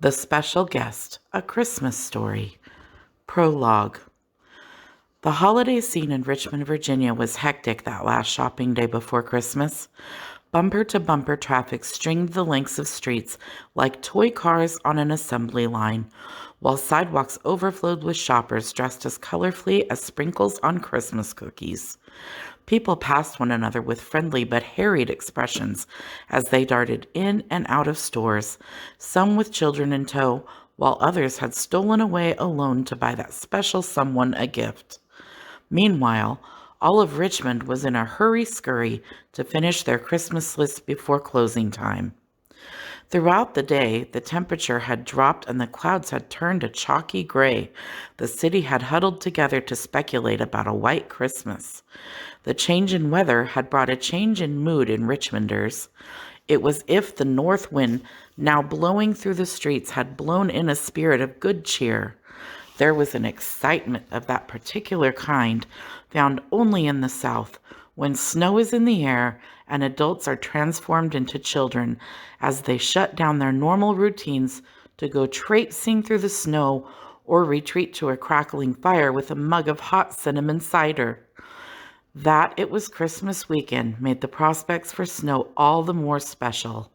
The Special Guest, A Christmas Story. Prologue. The holiday scene in Richmond, Virginia was hectic that last shopping day before Christmas. Bumper-to-bumper traffic stringed the lengths of streets like toy cars on an assembly line, while sidewalks overflowed with shoppers dressed as colorfully as sprinkles on Christmas cookies. People passed one another with friendly but harried expressions as they darted in and out of stores, some with children in tow, while others had stolen away alone to buy that special someone a gift. Meanwhile, all of Richmond was in a hurry-scurry to finish their Christmas list before closing time. Throughout the day, the temperature had dropped and the clouds had turned a chalky gray. The city had huddled together to speculate about a white Christmas. The change in weather had brought a change in mood in Richmonders. It was as if the north wind, now blowing through the streets, had blown in a spirit of good cheer. There was an excitement of that particular kind found only in the South, when snow is in the air and adults are transformed into children as they shut down their normal routines to go traipsing through the snow or retreat to a crackling fire with a mug of hot cinnamon cider. That it was Christmas weekend made the prospects for snow all the more special.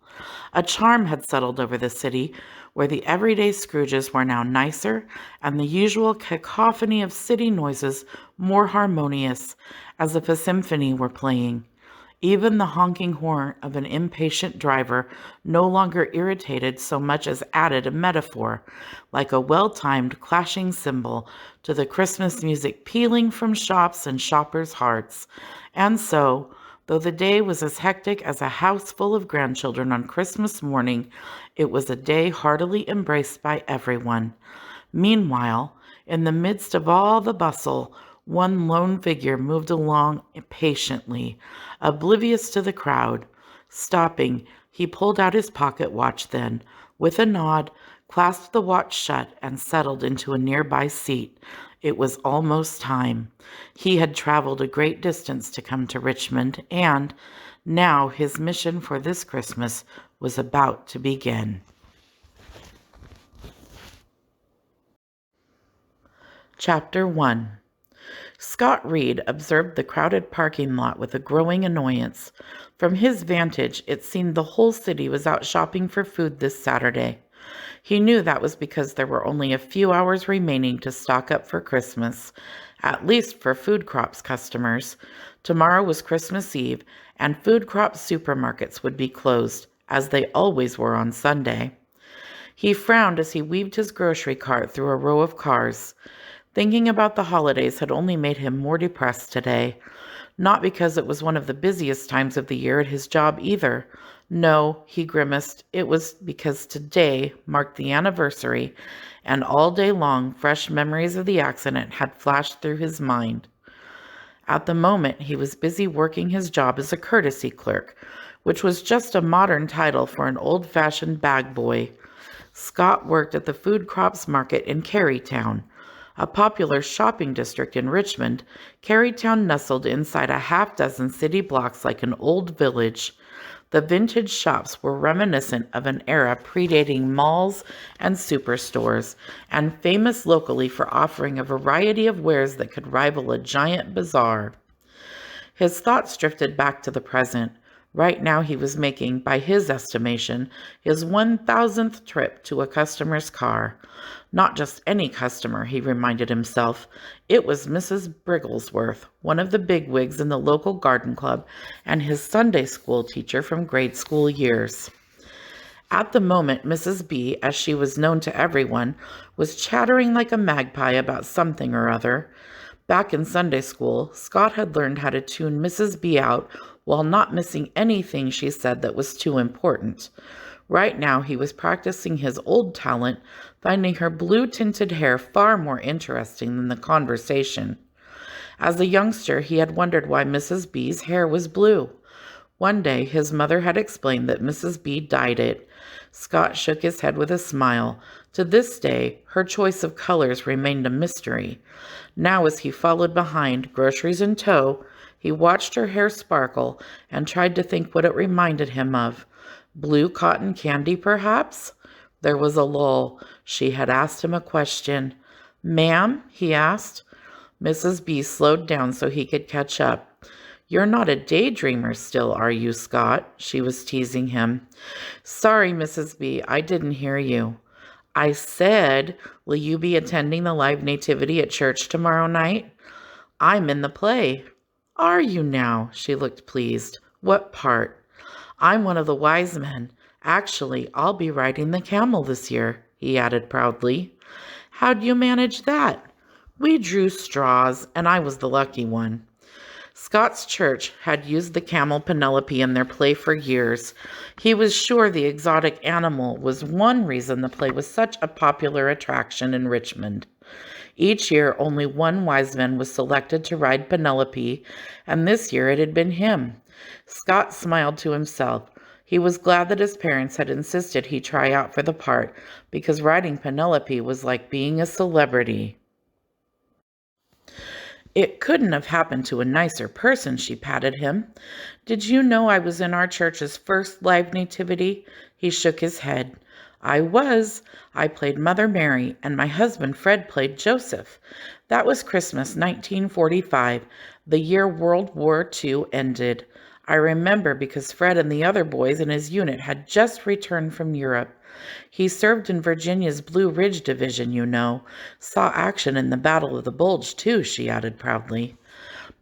A charm had settled over the city, where the everyday Scrooges were now nicer and the usual cacophony of city noises more harmonious, as if a symphony were playing. Even the honking horn of an impatient driver no longer irritated so much as added a metaphor, like a well-timed clashing cymbal, to the Christmas music pealing from shops and shoppers' hearts. And so, though the day was as hectic as a house full of grandchildren on Christmas morning, it was a day heartily embraced by everyone. Meanwhile, in the midst of all the bustle, one lone figure moved along patiently, oblivious to the crowd. Stopping, he pulled out his pocket watch then, with a nod, clasped the watch shut, and settled into a nearby seat. It was almost time. He had traveled a great distance to come to Richmond, and now his mission for this Christmas was about to begin. Chapter 1. Scott Reed observed the crowded parking lot with a growing annoyance. From his vantage, it seemed the whole city was out shopping for food this Saturday. He knew that was because there were only a few hours remaining to stock up for Christmas, at least for Food Crops customers. Tomorrow was Christmas Eve, and Food Crops supermarkets would be closed, as they always were on Sunday. He frowned as he weaved his grocery cart through a row of cars. Thinking about the holidays had only made him more depressed today. Not because it was one of the busiest times of the year at his job either. No, he grimaced, it was because today marked the anniversary, and all day long fresh memories of the accident had flashed through his mind. At the moment, he was busy working his job as a courtesy clerk, which was just a modern title for an old-fashioned bag boy. Scott worked at the Food Crops Market in Carytown, a popular shopping district in Richmond. Carytown nestled inside a half-dozen city blocks like an old village. The vintage shops were reminiscent of an era predating malls and superstores, and famous locally for offering a variety of wares that could rival a giant bazaar. His thoughts drifted back to the present. Right now he was making, by his estimation, his 1,000th trip to a customer's car. Not just any customer, he reminded himself. It was Mrs. Brigglesworth, one of the bigwigs in the local garden club, and his Sunday school teacher from grade school years. At the moment, Mrs. B, as she was known to everyone, was chattering like a magpie about something or other. Back in Sunday school, Scott had learned how to tune Mrs. B out while not missing anything she said that was too important. Right now, he was practicing his old talent, finding her blue-tinted hair far more interesting than the conversation. As a youngster, he had wondered why Mrs. B's hair was blue. One day, his mother had explained that Mrs. B dyed it. Scott shook his head with a smile. To this day, her choice of colors remained a mystery. Now, as he followed behind, groceries in tow, he watched her hair sparkle and tried to think what it reminded him of. Blue cotton candy, perhaps? There was a lull. She had asked him a question. "Ma'am?" he asked. Mrs. B slowed down so he could catch up. "You're not a daydreamer still, are you, Scott?" She was teasing him. "Sorry, Mrs. B, I didn't hear you." "I said, will you be attending the live nativity at church tomorrow night?" "I'm in the play." "Are you now?" She looked pleased. "What part?" "I'm one of the wise men. Actually, I'll be riding the camel this year," he added proudly. "How'd you manage that?" "We drew straws, and I was the lucky one." Scott's church had used the camel Penelope in their play for years. He was sure the exotic animal was one reason the play was such a popular attraction in Richmond. Each year, only one wise man was selected to ride Penelope, and this year it had been him. Scott smiled to himself. He was glad that his parents had insisted he try out for the part, because riding Penelope was like being a celebrity. "It couldn't have happened to a nicer person," she patted him. "Did you know I was in our church's first live nativity?" He shook his head. "I was. I played Mother Mary, and my husband Fred played Joseph. That was Christmas 1945, the year World War II ended. I remember because Fred and the other boys in his unit had just returned from Europe. He served in Virginia's Blue Ridge Division, you know. Saw action in the Battle of the Bulge, too," she added proudly.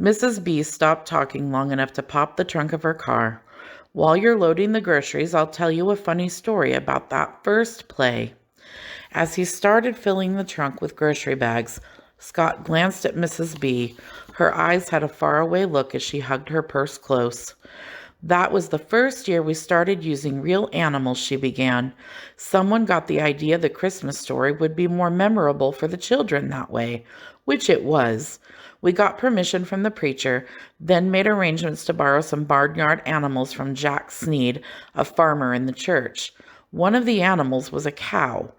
Mrs. B stopped talking long enough to pop the trunk of her car. "While you're loading the groceries, I'll tell you a funny story about that first play." As he started filling the trunk with grocery bags, Scott glanced at Mrs. B. Her eyes had a faraway look as she hugged her purse close. "That was the first year we started using real animals," she began. "Someone got the idea the Christmas story would be more memorable for the children that way, which it was. We got permission from the preacher, then made arrangements to borrow some barnyard animals from Jack Sneed, a farmer in the church. One of the animals was a cow.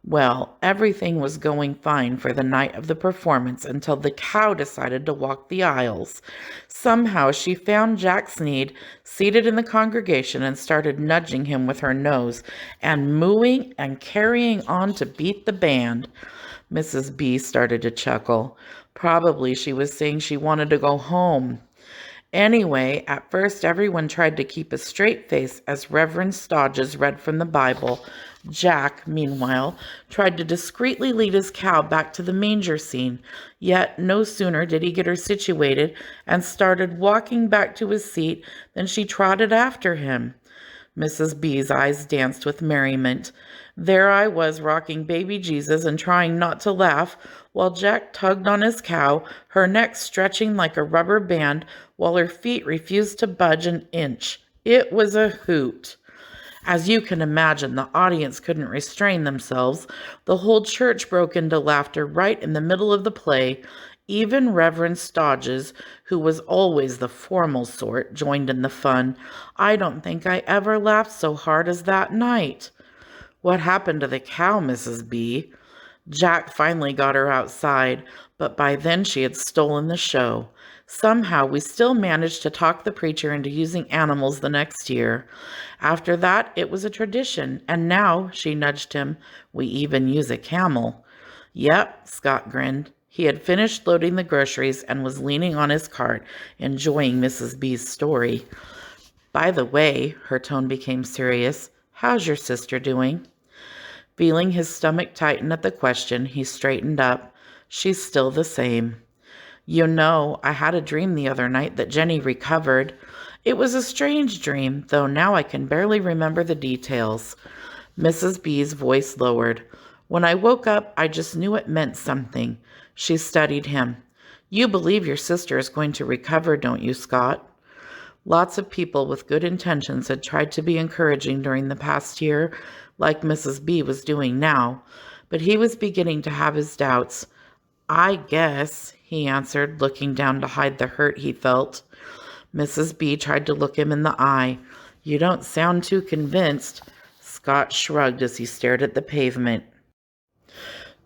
Well, everything was going fine for the night of the performance until the cow decided to walk the aisles. Somehow she found Jack Sneed seated in the congregation and started nudging him with her nose and mooing and carrying on to beat the band." Mrs. B started to chuckle. Probably she was saying she wanted to go home. "Anyway, at first everyone tried to keep a straight face as Reverend Stodges read from the Bible. Jack, meanwhile, tried to discreetly lead his cow back to the manger scene, yet no sooner did he get her situated and started walking back to his seat than she trotted after him." Mrs. B's eyes danced with merriment. "There I was rocking baby Jesus and trying not to laugh, while Jack tugged on his cow, her neck stretching like a rubber band, while her feet refused to budge an inch. It was a hoot." As you can imagine, the audience couldn't restrain themselves. The whole church broke into laughter right in the middle of the play. Even Reverend Stodges, who was always the formal sort, joined in the fun. I don't think I ever laughed so hard as that night. "What happened to the cow, Mrs. B?" "Jack finally got her outside, but by then she had stolen the show. Somehow we still managed to talk the preacher into using animals the next year. After that, it was a tradition, and now," she nudged him, "we even use a camel." "Yep," Scott grinned. He had finished loading the groceries and was leaning on his cart, enjoying Mrs. B's story. "By the way," her tone became serious, "how's your sister doing?" Feeling his stomach tighten at the question, he straightened up. "She's still the same. You know, I had a dream the other night that Jenny recovered. It was a strange dream, though now I can barely remember the details." Mrs. B's voice lowered. "When I woke up, I just knew it meant something." She studied him. "You believe your sister is going to recover, don't you, Scott?" Lots of people with good intentions had tried to be encouraging during the past year, like Mrs. B was doing now, but he was beginning to have his doubts. "I guess," he answered, looking down to hide the hurt he felt. Mrs. B tried to look him in the eye. "You don't sound too convinced." Scott shrugged as he stared at the pavement.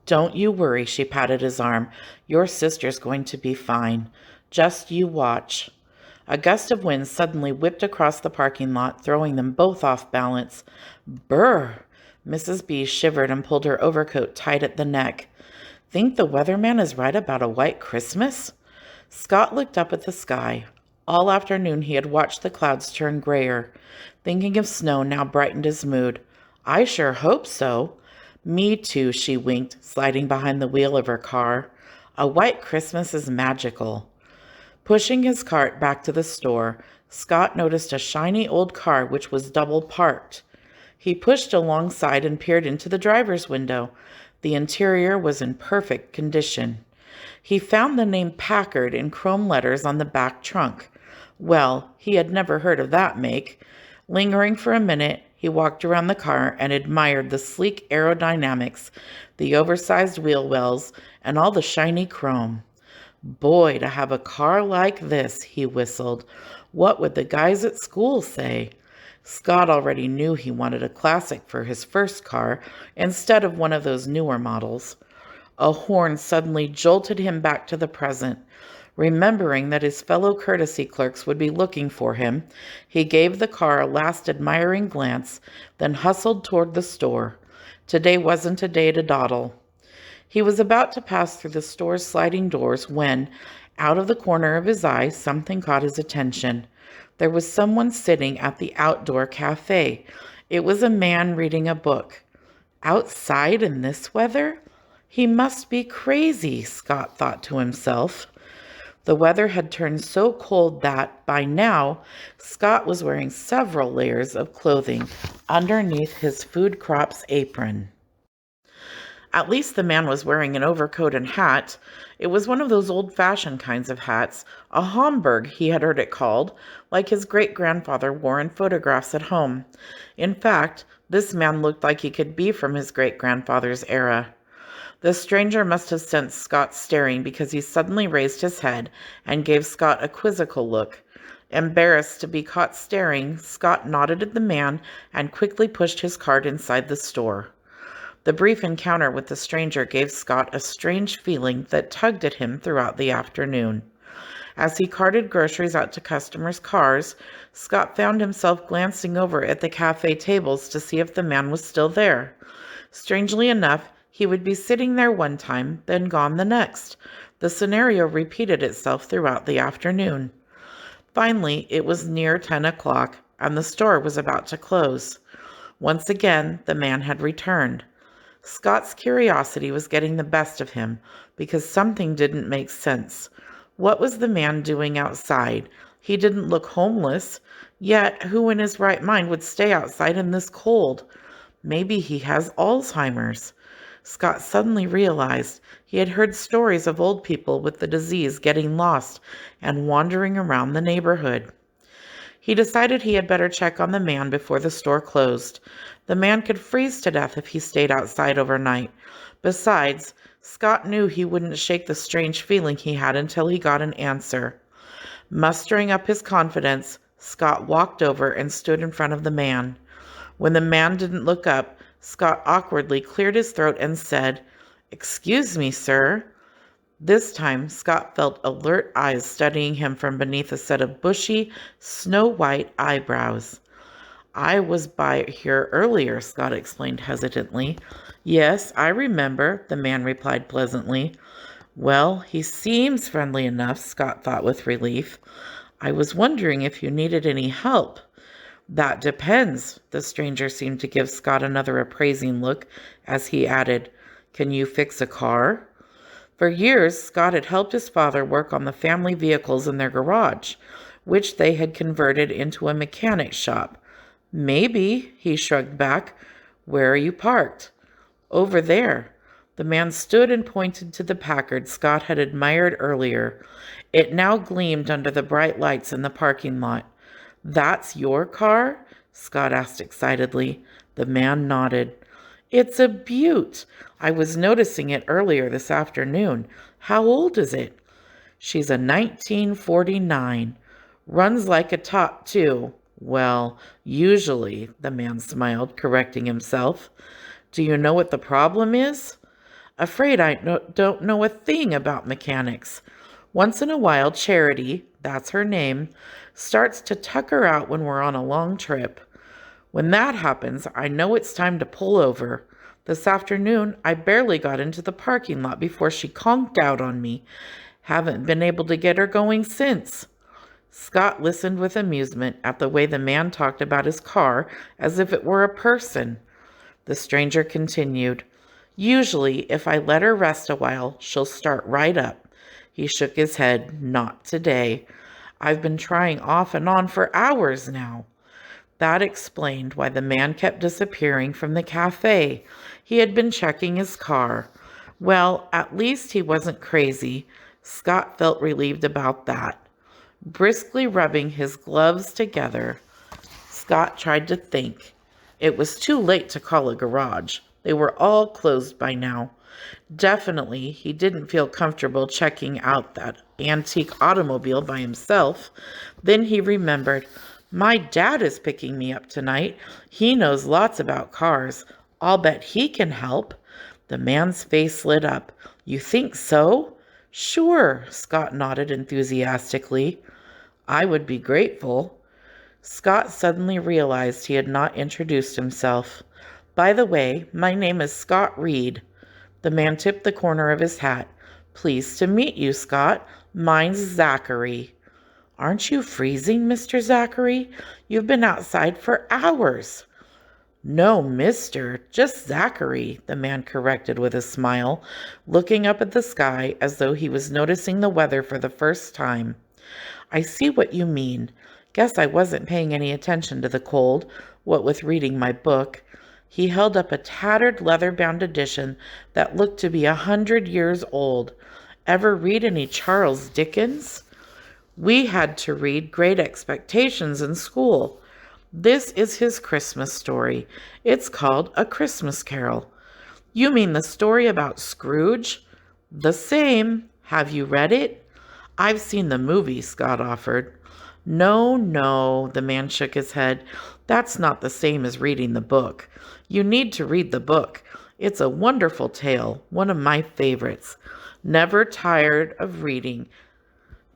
"Don't you worry," she patted his arm. "Your sister's going to be fine. Just you watch." A gust of wind suddenly whipped across the parking lot, throwing them both off balance. Brr! Mrs. B shivered and pulled her overcoat tight at the neck. Think the weatherman is right about a white Christmas? Scott looked up at the sky. All afternoon he had watched the clouds turn grayer. Thinking of snow now brightened his mood. I sure hope so. Me too, she winked, sliding behind the wheel of her car. A white Christmas is magical. Pushing his cart back to the store, Scott noticed a shiny old car which was double parked. He pushed alongside and peered into the driver's window. The interior was in perfect condition. He found the name Packard in chrome letters on the back trunk. Well, he had never heard of that make. Lingering for a minute, he walked around the car and admired the sleek aerodynamics, the oversized wheel wells, and all the shiny chrome. Boy, to have a car like this, he whistled. What would the guys at school say? Scott already knew he wanted a classic for his first car instead of one of those newer models. A horn suddenly jolted him back to the present. Remembering that his fellow courtesy clerks would be looking for him, he gave the car a last admiring glance, then hustled toward the store. Today wasn't a day to dawdle. He was about to pass through the store's sliding doors when, out of the corner of his eye, something caught his attention. There was someone sitting at the outdoor cafe. It was a man reading a book. Outside in this weather? He must be crazy, Scott thought to himself. The weather had turned so cold that, by now, Scott was wearing several layers of clothing underneath his food crops apron. At least the man was wearing an overcoat and hat. It was one of those old-fashioned kinds of hats, a Homburg he had heard it called, like his great-grandfather wore in photographs at home. In fact, this man looked like he could be from his great-grandfather's era. The stranger must have sensed Scott staring because he suddenly raised his head and gave Scott a quizzical look. Embarrassed to be caught staring, Scott nodded at the man and quickly pushed his cart inside the store. The brief encounter with the stranger gave Scott a strange feeling that tugged at him throughout the afternoon. As he carted groceries out to customers' cars, Scott found himself glancing over at the cafe tables to see if the man was still there. Strangely enough, he would be sitting there one time, then gone the next. The scenario repeated itself throughout the afternoon. Finally, it was near 10 o'clock, and the store was about to close. Once again, the man had returned. Scott's curiosity was getting the best of him because something didn't make sense. What was the man doing outside? He didn't look homeless. Yet, who in his right mind would stay outside in this cold? Maybe he has Alzheimer's. Scott suddenly realized he had heard stories of old people with the disease getting lost and wandering around the neighborhood. He decided he had better check on the man before the store closed. The man could freeze to death if he stayed outside overnight. Besides, Scott knew he wouldn't shake the strange feeling he had until he got an answer. Mustering up his confidence, Scott walked over and stood in front of the man. When the man didn't look up, Scott awkwardly cleared his throat and said, "Excuse me, sir." This time, Scott felt alert eyes studying him from beneath a set of bushy, snow-white eyebrows. "I was by here earlier," Scott explained hesitantly. "Yes, I remember," the man replied pleasantly. Well, he seems friendly enough, Scott thought with relief. "I was wondering if you needed any help." "That depends." The stranger seemed to give Scott another appraising look as he added, "Can you fix a car?" For years, Scott had helped his father work on the family vehicles in their garage, which they had converted into a mechanic shop. "Maybe," he shrugged back. "Where are you parked?" "Over there." The man stood and pointed to the Packard Scott had admired earlier. It now gleamed under the bright lights in the parking lot. "That's your car?" Scott asked excitedly. The man nodded. "It's a beaut. I was noticing it earlier this afternoon. How old is it?" "She's a 1949. Runs like a top, too." "Well, usually," the man smiled, correcting himself. "Do you know what the problem is?" "Afraid I don't know a thing about mechanics. Once in a while, Charity, that's her name, starts to tuck her out when we're on a long trip." When that happens, I know it's time to pull over. This afternoon, I barely got into the parking lot before she conked out on me. Haven't been able to get her going since. Scott listened with amusement at the way the man talked about his car as if it were a person. The stranger continued, "Usually, if I let her rest a while, she'll start right up." He shook his head. "Not today. I've been trying off and on for hours now." That explained why the man kept disappearing from the cafe. He had been checking his car. Well, at least he wasn't crazy. Scott felt relieved about that. Briskly rubbing his gloves together, Scott tried to think. It was too late to call a garage. They were all closed by now. Definitely, he didn't feel comfortable checking out that antique automobile by himself. Then he remembered, my dad is picking me up tonight. He knows lots about cars. I'll bet he can help. The man's face lit up. You think so? Sure, Scott nodded enthusiastically. I would be grateful. Scott suddenly realized he had not introduced himself. By the way, my name is Scott Reed. The man tipped the corner of his hat. Pleased to meet you, Scott. Mine's Zachary. Aren't you freezing, Mr. Zachary? You've been outside for hours. No, mister, just Zachary, the man corrected with a smile, looking up at the sky as though he was noticing the weather for the first time. I see what you mean. Guess I wasn't paying any attention to the cold, what with reading my book. He held up a tattered leather-bound edition that looked to be 100 years old. Ever read any Charles Dickens? We had to read Great Expectations in school. This is his Christmas story. It's called A Christmas Carol. You mean the story about Scrooge? The same. Have you read it? I've seen the movie, Scott offered. No, no, the man shook his head. That's not the same as reading the book. You need to read the book. It's a wonderful tale, one of my favorites. Never tired of reading.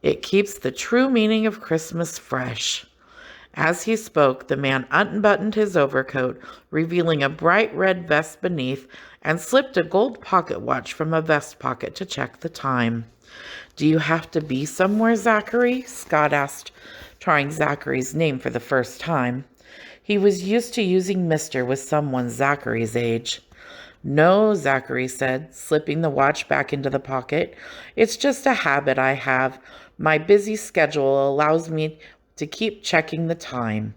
It keeps the true meaning of Christmas fresh. As he spoke, the man unbuttoned his overcoat, revealing a bright red vest beneath, and slipped a gold pocket watch from a vest pocket to check the time. Do you have to be somewhere, Zachary? Scott asked, trying Zachary's name for the first time. He was used to using Mr. with someone Zachary's age. No, Zachary said, slipping the watch back into the pocket. It's just a habit I have. My busy schedule allows me to keep checking the time.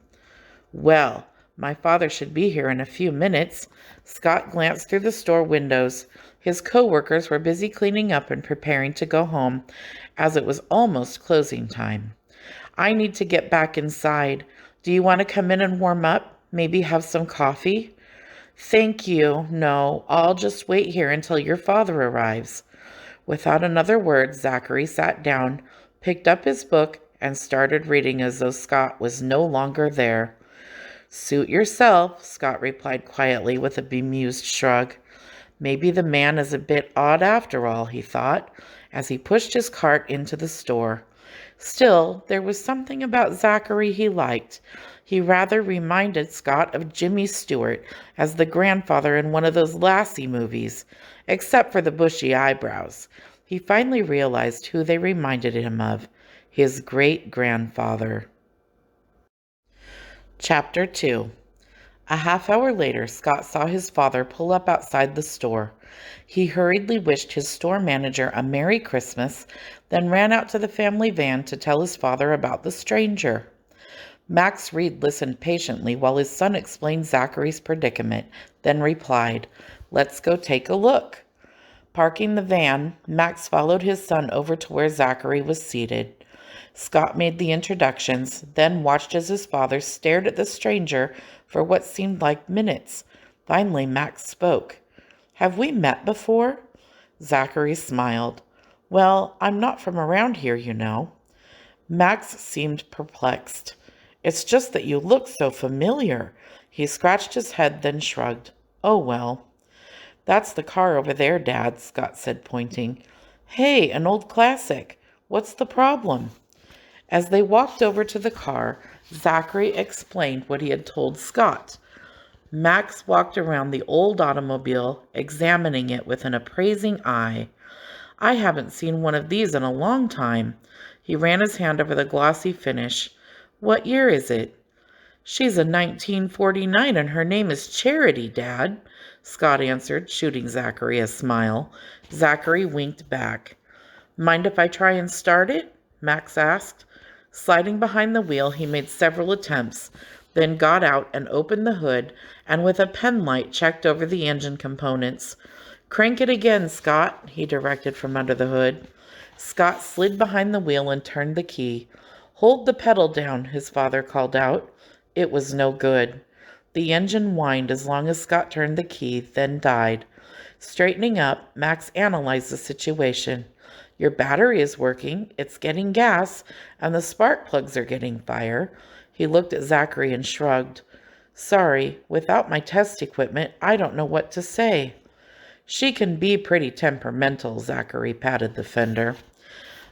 Well, my father should be here in a few minutes. Scott glanced through the store windows. His co-workers were busy cleaning up and preparing to go home, as it was almost closing time. I need to get back inside. Do you want to come in and warm up? Maybe have some coffee? Thank you. No, I'll just wait here until your father arrives. Without another word, Zachary sat down, picked up his book, and started reading as though Scott was no longer there. Suit yourself, Scott replied quietly with a bemused shrug. Maybe the man is a bit odd after all, he thought, as he pushed his cart into the store. Still, there was something about Zachary he liked. He rather reminded Scott of Jimmy Stewart as the grandfather in one of those Lassie movies, except for the bushy eyebrows. He finally realized who they reminded him of, his great-grandfather. Chapter 2. A half hour later, Scott saw his father pull up outside the store. He hurriedly wished his store manager a Merry Christmas, then ran out to the family van to tell his father about the stranger. Max Reed listened patiently while his son explained Zachary's predicament, then replied, "Let's go take a look." Parking the van, Max followed his son over to where Zachary was seated. Scott made the introductions, then watched as his father stared at the stranger for what seemed like minutes. Finally, Max spoke. "Have we met before?" Zachary smiled. "Well, I'm not from around here, you know." Max seemed perplexed. "It's just that you look so familiar." He scratched his head, then shrugged. "Oh, well." "That's the car over there, Dad," Scott said, pointing. "Hey, an old classic. What's the problem?" As they walked over to the car, Zachary explained what he had told Scott. Max walked around the old automobile, examining it with an appraising eye. I haven't seen one of these in a long time. He ran his hand over the glossy finish. What year is it? She's a 1949 and her name is Charity, Dad, Scott answered, shooting Zachary a smile. Zachary winked back. Mind if I try and start it? Max asked. Sliding behind the wheel, he made several attempts, then got out and opened the hood, and with a penlight checked over the engine components. Crank it again, Scott, he directed from under the hood. Scott slid behind the wheel and turned the key. Hold the pedal down, his father called out. It was no good. The engine whined as long as Scott turned the key, then died. Straightening up, Max analyzed the situation. Your battery is working, it's getting gas, and the spark plugs are getting fire. He looked at Zachary and shrugged. Sorry, without my test equipment, I don't know what to say. She can be pretty temperamental, Zachary patted the fender.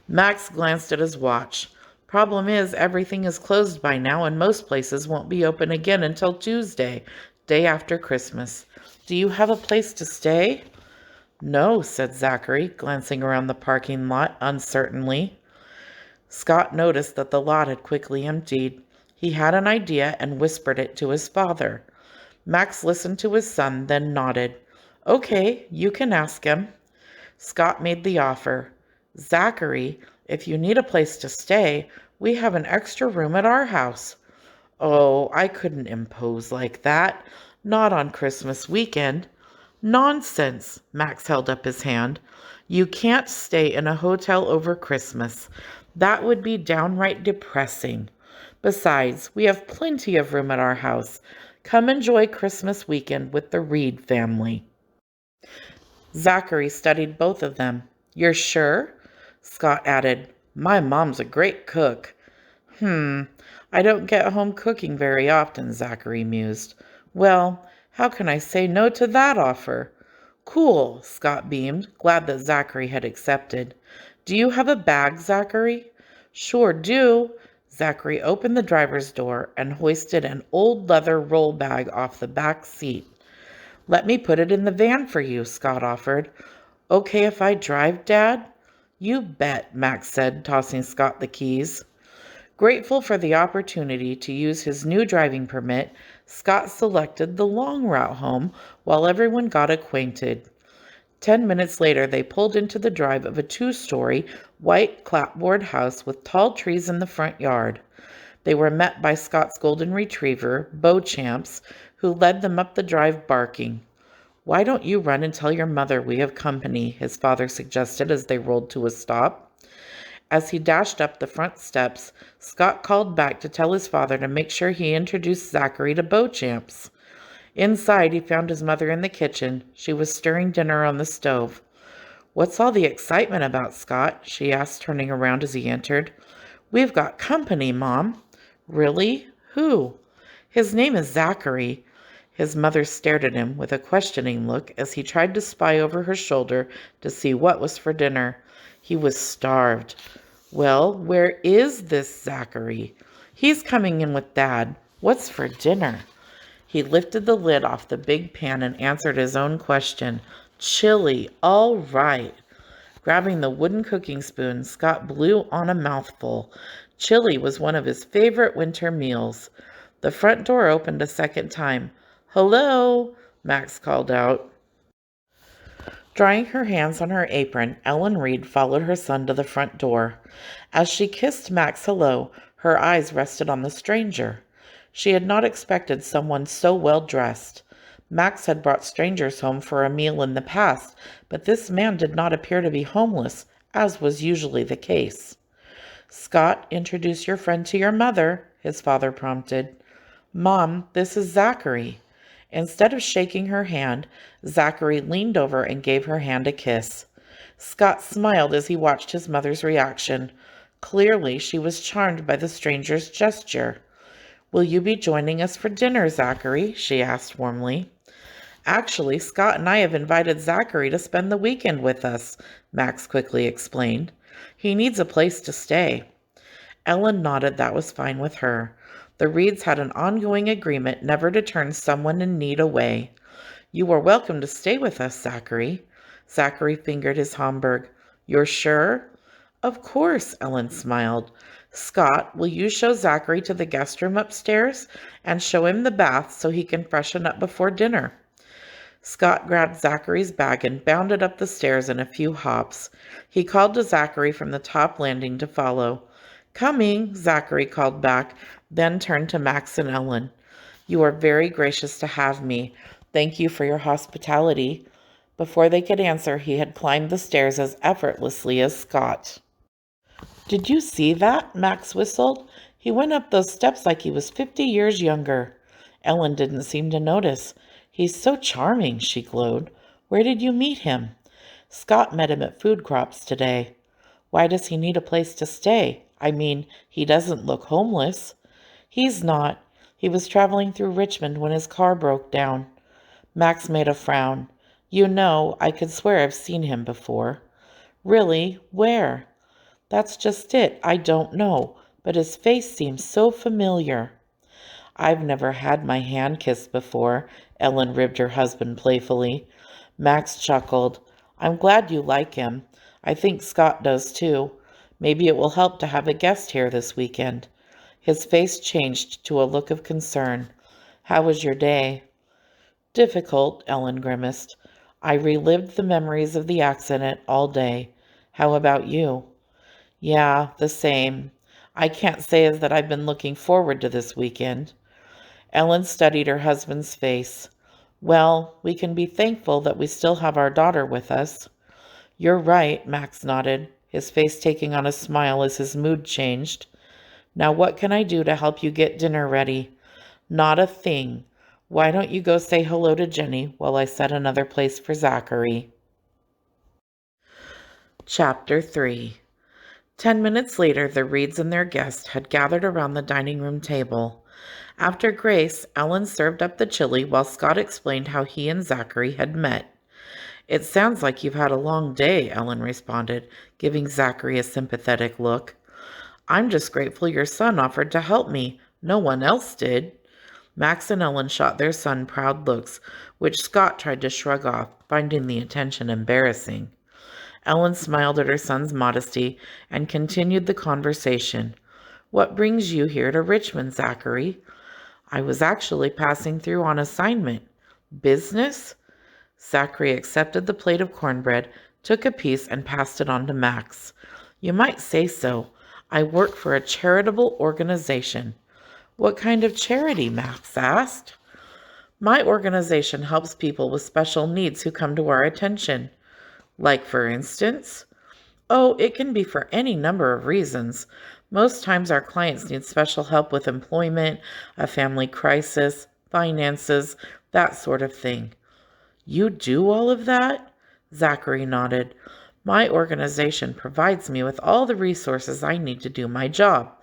Max glanced at his watch. Problem is, everything is closed by now, and most places won't be open again until Tuesday, day after Christmas. Do you have a place to stay? No, said Zachary, glancing around the parking lot uncertainly. Scott noticed that the lot had quickly emptied. He had an idea and whispered it to his father. Max listened to his son, then nodded. Okay, you can ask him. Scott made the offer. Zachary, if you need a place to stay, we have an extra room at our house. Oh, I couldn't impose like that. Not on Christmas weekend. Nonsense, Max held up his hand. You can't stay in a hotel over Christmas. That would be downright depressing. Besides, we have plenty of room at our house. Come enjoy Christmas weekend with the Reed family. Zachary studied both of them. You're sure? Scott added, My mom's a great cook. I don't get home cooking very often, Zachary mused. Well, how can I say no to that offer? Cool, Scott beamed, glad that Zachary had accepted. Do you have a bag, Zachary? Sure do. Zachary opened the driver's door and hoisted an old leather roll bag off the back seat. Let me put it in the van for you, Scott offered. Okay if I drive, Dad? You bet, Max said, tossing Scott the keys. Grateful for the opportunity to use his new driving permit, Scott selected the long route home while everyone got acquainted. 10 minutes later, they pulled into the drive of a 2-story, white clapboard house with tall trees in the front yard. They were met by Scott's golden retriever, Beauchamps, who led them up the drive barking. Why don't you run and tell your mother we have company, his father suggested as they rolled to a stop. As he dashed up the front steps, Scott called back to tell his father to make sure he introduced Zachary to Beauchamps. Inside, he found his mother in the kitchen. She was stirring dinner on the stove. What's all the excitement about, Scott? She asked, turning around as he entered. We've got company, Mom. Really? Who? His name is Zachary. His mother stared at him with a questioning look as he tried to spy over her shoulder to see what was for dinner. He was starved. Well, where is this Zachary? He's coming in with Dad. What's for dinner? He lifted the lid off the big pan and answered his own question. Chili, all right. Grabbing the wooden cooking spoon, Scott blew on a mouthful. Chili was one of his favorite winter meals. The front door opened a second time. Hello, Max called out. Drying her hands on her apron, Ellen Reed followed her son to the front door. As she kissed Max hello, her eyes rested on the stranger. She had not expected someone so well dressed. Max had brought strangers home for a meal in the past, but this man did not appear to be homeless, as was usually the case. Scott, introduce your friend to your mother, his father prompted. Mom, this is Zachary. Instead of shaking her hand, Zachary leaned over and gave her hand a kiss. Scott smiled as he watched his mother's reaction. Clearly, she was charmed by the stranger's gesture. Will you be joining us for dinner, Zachary? She asked warmly. Actually, Scott and I have invited Zachary to spend the weekend with us, Max quickly explained. He needs a place to stay. Ellen nodded that was fine with her. The Reeds had an ongoing agreement never to turn someone in need away. You are welcome to stay with us, Zachary. Zachary fingered his Homburg. You're sure? Of course, Ellen smiled. Scott, will you show Zachary to the guest room upstairs and show him the bath so he can freshen up before dinner? Scott grabbed Zachary's bag and bounded up the stairs in a few hops. He called to Zachary from the top landing to follow. Coming, Zachary called back, then turned to Max and Ellen. You are very gracious to have me. Thank you for your hospitality. Before they could answer, he had climbed the stairs as effortlessly as Scott. Did you see that? Max whistled. He went up those steps like he was 50 years younger. Ellen didn't seem to notice. He's so charming, she glowed. Where did you meet him? Scott met him at Food Crops today. Why does he need a place to stay? I mean, he doesn't look homeless. He's not. He was traveling through Richmond when his car broke down. Max made a frown. You know, I could swear I've seen him before. Really? Where? That's just it. I don't know, but his face seems so familiar. I've never had my hand kissed before, Ellen ribbed her husband playfully. Max chuckled. I'm glad you like him. I think Scott does too. Maybe it will help to have a guest here this weekend. His face changed to a look of concern. How was your day? Difficult, Ellen grimaced. I relived the memories of the accident all day. How about you? Yeah, the same. I can't say as that I've been looking forward to this weekend. Ellen studied her husband's face. Well, we can be thankful that we still have our daughter with us. You're right, Max nodded, his face taking on a smile as his mood changed. Now what can I do to help you get dinner ready? Not a thing. Why don't you go say hello to Jenny while I set another place for Zachary? Chapter 3. 10 minutes later, the Reeds and their guest had gathered around the dining room table. After grace, Ellen served up the chili while Scott explained how he and Zachary had met. It sounds like you've had a long day, Ellen responded, giving Zachary a sympathetic look. I'm just grateful your son offered to help me. No one else did. Max and Ellen shot their son proud looks, which Scott tried to shrug off, finding the attention embarrassing. Ellen smiled at her son's modesty and continued the conversation. What brings you here to Richmond, Zachary? I was actually passing through on assignment. Business? Zachary accepted the plate of cornbread, took a piece, and passed it on to Max. You might say so. I work for a charitable organization. What kind of charity? Max asked. My organization helps people with special needs who come to our attention. Like, for instance? Oh, it can be for any number of reasons. Most times our clients need special help with employment, a family crisis, finances, that sort of thing. You do all of that? Zachary nodded. My organization provides me with all the resources I need to do my job.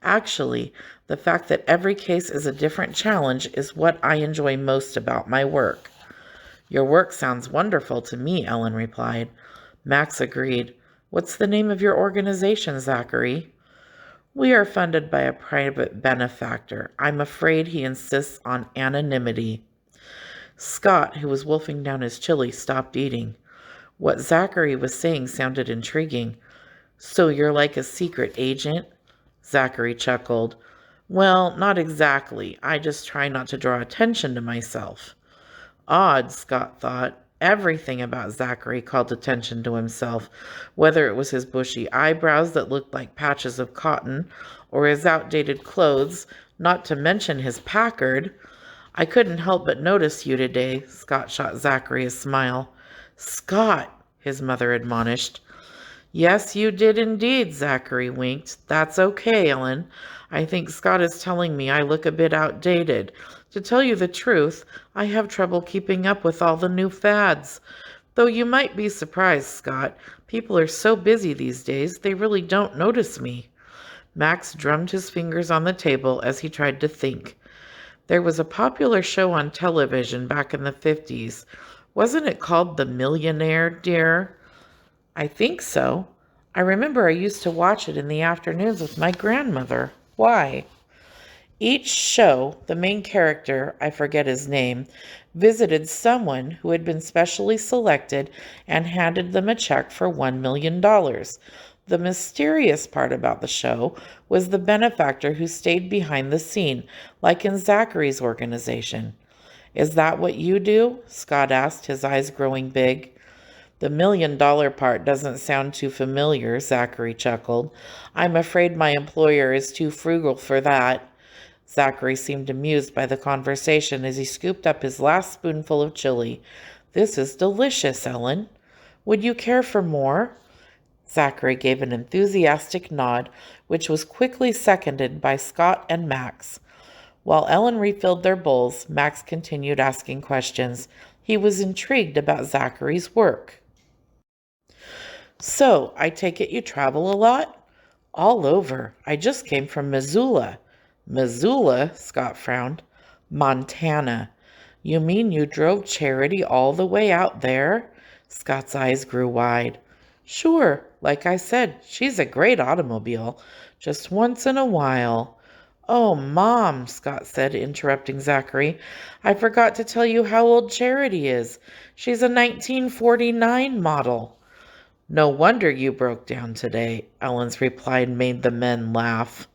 Actually, the fact that every case is a different challenge is what I enjoy most about my work. Your work sounds wonderful to me, Ellen replied. Max agreed. What's the name of your organization, Zachary? We are funded by a private benefactor. I'm afraid he insists on anonymity. Scott, who was wolfing down his chili, stopped eating. What Zachary was saying sounded intriguing. So you're like a secret agent? Zachary chuckled. Well, not exactly. I just try not to draw attention to myself. Odd, Scott thought. Everything about Zachary called attention to himself, whether it was his bushy eyebrows that looked like patches of cotton, or his outdated clothes, not to mention his Packard. I couldn't help but notice you today, Scott shot Zachary a smile. Scott, his mother admonished. Yes, you did indeed, Zachary winked. That's okay, Ellen. I think Scott is telling me I look a bit outdated. To tell you the truth, I have trouble keeping up with all the new fads. Though you might be surprised, Scott. People are so busy these days, they really don't notice me. Max drummed his fingers on the table as he tried to think. There was a popular show on television back in the 50s. Wasn't it called The Millionaire, dear? I think so. I remember I used to watch it in the afternoons with my grandmother. Why? Each show, the main character, I forget his name, visited someone who had been specially selected and handed them a check for $1 million. The mysterious part about the show was the benefactor who stayed behind the scene, like in Zachary's organization. Is that what you do? Scott asked, his eyes growing big. The $1 million part doesn't sound too familiar, Zachary chuckled. I'm afraid my employer is too frugal for that. Zachary seemed amused by the conversation as he scooped up his last spoonful of chili. This is delicious, Ellen. Would you care for more? Zachary gave an enthusiastic nod, which was quickly seconded by Scott and Max. While Ellen refilled their bowls, Max continued asking questions. He was intrigued about Zachary's work. So, I take it you travel a lot? All over. I just came from Missoula. Missoula? Scott frowned. Montana. You mean you drove Charity all the way out there? Scott's eyes grew wide. Sure, like I said, she's a great automobile. Just once in a while. Oh, Mom, Scott said, interrupting Zachary. I forgot to tell you how old Charity is. She's a 1949 model. No wonder you broke down today, Ellen's reply made the men laugh.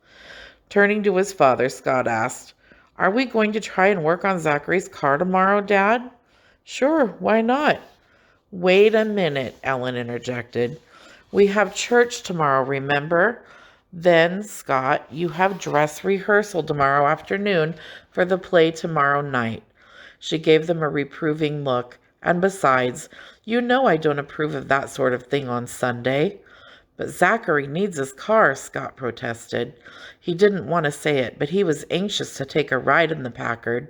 Turning to his father, Scott asked, Are we going to try and work on Zachary's car tomorrow, Dad? Sure, why not? Wait a minute, Ellen interjected. We have church tomorrow, remember? Then, Scott, you have dress rehearsal tomorrow afternoon for the play tomorrow night. She gave them a reproving look. And besides, you know I don't approve of that sort of thing on Sunday. But Zachary needs his car, Scott protested. He didn't want to say it, but he was anxious to take a ride in the Packard.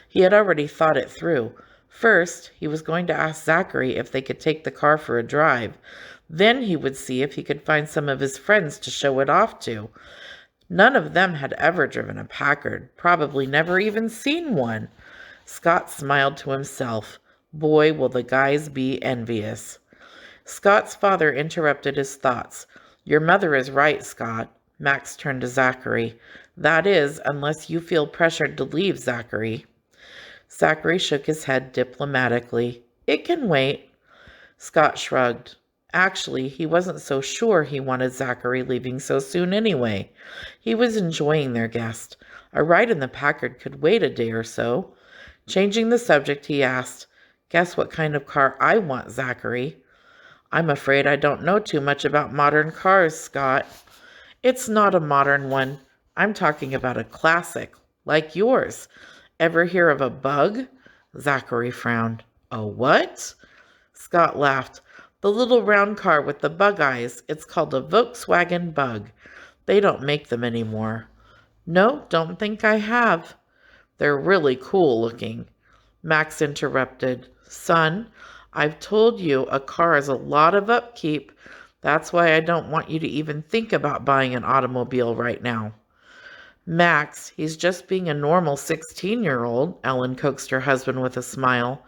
He had already thought it through. First, he was going to ask Zachary if they could take the car for a drive. Then he would see if he could find some of his friends to show it off to. None of them had ever driven a Packard, probably never even seen one. Scott smiled to himself. Boy, will the guys be envious. Scott's father interrupted his thoughts. Your mother is right, Scott. Max turned to Zachary. That is, unless you feel pressured to leave, Zachary. Zachary shook his head diplomatically. It can wait. Scott shrugged. Actually, he wasn't so sure he wanted Zachary leaving so soon anyway. He was enjoying their guest. A ride in the Packard could wait a day or so. Changing the subject, he asked, Guess what kind of car I want, Zachary? I'm afraid I don't know too much about modern cars, Scott. It's not a modern one. I'm talking about a classic, like yours. Ever hear of a Bug? Zachary frowned. A what? Scott laughed. The little round car with the bug eyes. It's called a Volkswagen Bug. They don't make them anymore. No, don't think I have. They're really cool looking. Max interrupted. Son, I've told you a car is a lot of upkeep. That's why I don't want you to even think about buying an automobile right now. Max, he's just being a normal 16-year-old, Ellen coaxed her husband with a smile.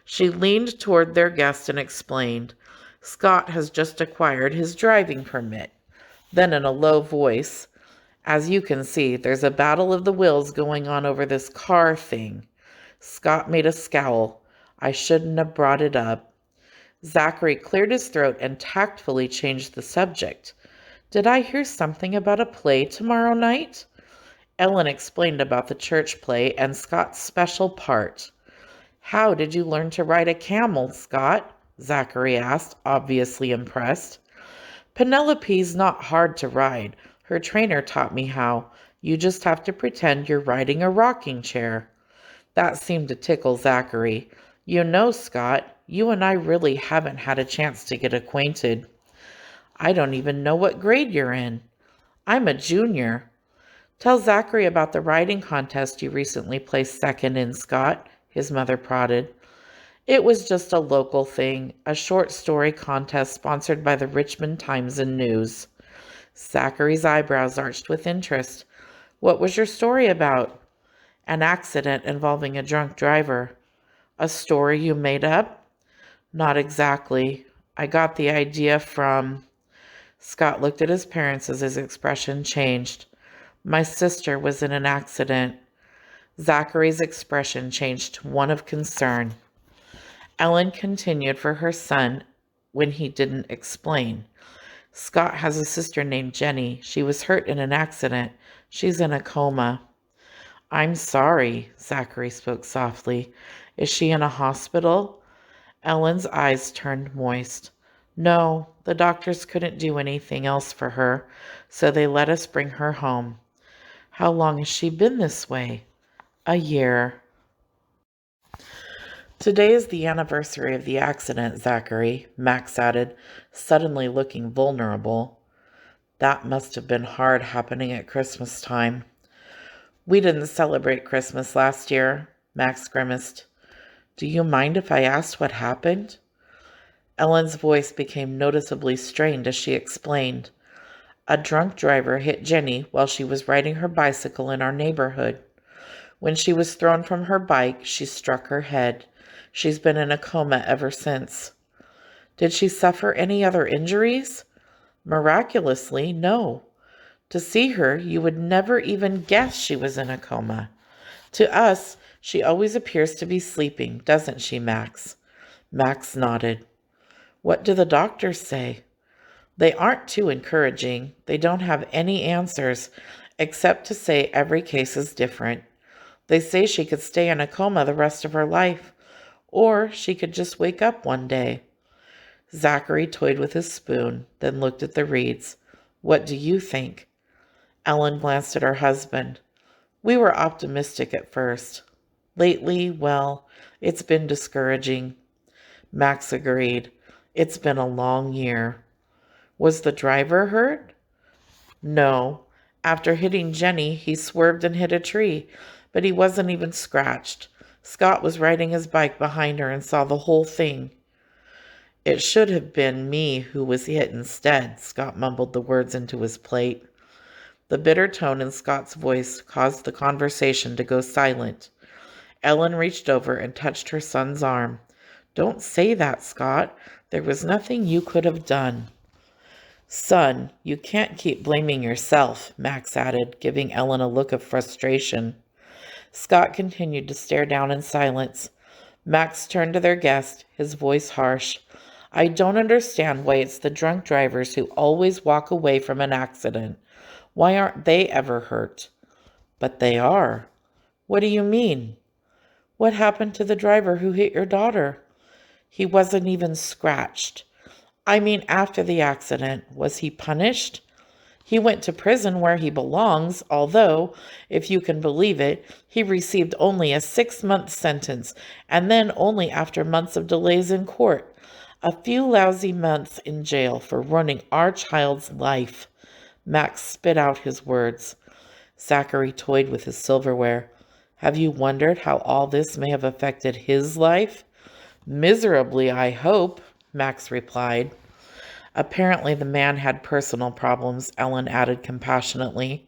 She leaned toward their guest and explained, Scott has just acquired his driving permit. Then in a low voice, as you can see, there's a battle of the wills going on over this car thing. Scott made a scowl. I shouldn't have brought it up. Zachary cleared his throat and tactfully changed the subject. Did I hear something about a play tomorrow night? Ellen explained about the church play and Scott's special part. How did you learn to ride a camel, Scott? Zachary asked, obviously impressed. Penelope's not hard to ride. Her trainer taught me how. You just have to pretend you're riding a rocking chair. That seemed to tickle Zachary. You know, Scott, you and I really haven't had a chance to get acquainted. I don't even know what grade you're in. I'm a junior. Tell Zachary about the riding contest you recently placed second in, Scott, his mother prodded. It was just a local thing, a short story contest sponsored by the Richmond Times and News. Zachary's eyebrows arched with interest. What was your story about? An accident involving a drunk driver. A story you made up? Not exactly. I got the idea from... Scott looked at his parents as his expression changed. My sister was in an accident. Zachary's expression changed to one of concern. Ellen continued for her son when he didn't explain. Scott has a sister named Jenny. She was hurt in an accident. She's in a coma. I'm sorry, Zachary spoke softly. Is she in a hospital? Ellen's eyes turned moist. No, the doctors couldn't do anything else for her, so they let us bring her home. How long has she been this way? A year. Today is the anniversary of the accident, Zachary, Max added, suddenly looking vulnerable. That must have been hard happening at Christmas time. We didn't celebrate Christmas last year, Max grimaced. Do you mind if I asked what happened? Ellen's voice became noticeably strained as she explained. A drunk driver hit Jenny while she was riding her bicycle in our neighborhood. When she was thrown from her bike, she struck her head. She's been in a coma ever since. Did she suffer any other injuries? Miraculously, no. To see her, you would never even guess she was in a coma. To us, she always appears to be sleeping, doesn't she, Max? Max nodded. What do the doctors say? They aren't too encouraging. They don't have any answers, except to say every case is different. They say she could stay in a coma the rest of her life, or she could just wake up one day. Zachary toyed with his spoon, then looked at the reeds. What do you think? Ellen glanced at her husband. We were optimistic at first. Lately, well, it's been discouraging. Max agreed. It's been a long year. Was the driver hurt? No. After hitting Jenny, he swerved and hit a tree, but he wasn't even scratched. Scott was riding his bike behind her and saw the whole thing. It should have been me who was hit instead, Scott mumbled the words into his plate. The bitter tone in Scott's voice caused the conversation to go silent. Ellen reached over and touched her son's arm. Don't say that, Scott. There was nothing you could have done. Son, you can't keep blaming yourself, Max added, giving Ellen a look of frustration. Scott continued to stare down in silence. Max turned to their guest, his voice harsh. I don't understand why it's the drunk drivers who always walk away from an accident. Why aren't they ever hurt? But they are. What do you mean? What happened to the driver who hit your daughter? He wasn't even scratched. I mean, after the accident, was he punished? He went to prison where he belongs, although, if you can believe it, he received only a 6-month sentence, and then only after months of delays in court. A few lousy months in jail for ruining our child's life. Max spit out his words. Zachary toyed with his silverware. Have you wondered how all this may have affected his life? Miserably, I hope, Max replied. Apparently the man had personal problems, Ellen added compassionately.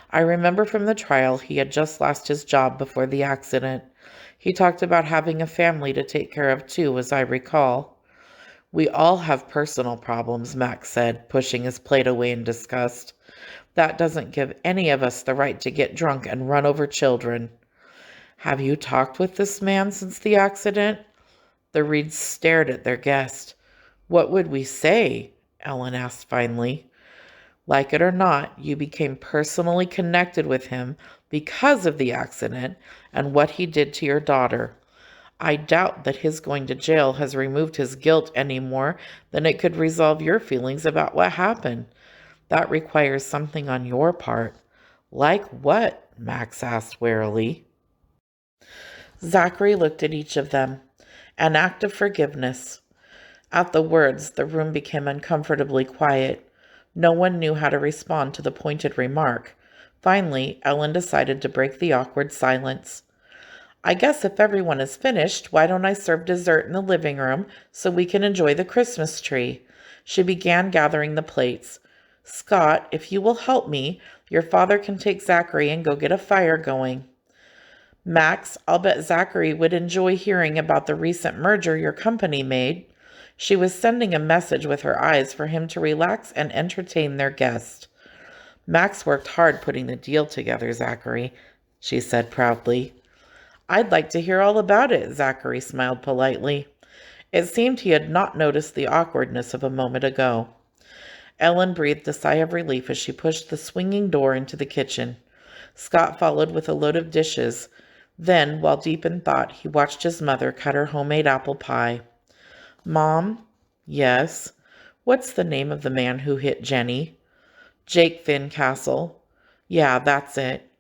I remember from the trial he had just lost his job before the accident. He talked about having a family to take care of too, as I recall. We all have personal problems, Max said, pushing his plate away in disgust. That doesn't give any of us the right to get drunk and run over children. Have you talked with this man since the accident? The Reeds stared at their guest. What would we say? Ellen asked finally. Like it or not, you became personally connected with him because of the accident and what he did to your daughter. I doubt that his going to jail has removed his guilt any more than it could resolve your feelings about what happened. That requires something on your part. Like what? Max asked warily. Zachary looked at each of them. An act of forgiveness. At the words, the room became uncomfortably quiet. No one knew how to respond to the pointed remark. Finally, Ellen decided to break the awkward silence. I guess if everyone is finished, why don't I serve dessert in the living room so we can enjoy the Christmas tree? She began gathering the plates. Scott, if you will help me, your father can take Zachary and go get a fire going. Max, I'll bet Zachary would enjoy hearing about the recent merger your company made. She was sending a message with her eyes for him to relax and entertain their guest. Max worked hard putting the deal together, Zachary, she said proudly. I'd like to hear all about it, Zachary smiled politely. It seemed he had not noticed the awkwardness of a moment ago. Ellen breathed a sigh of relief as she pushed the swinging door into the kitchen. Scott followed with a load of dishes. Then, while deep in thought, he watched his mother cut her homemade apple pie. Mom? Yes? What's the name of the man who hit Jenny? Jake Fincastle. Yeah, that's it.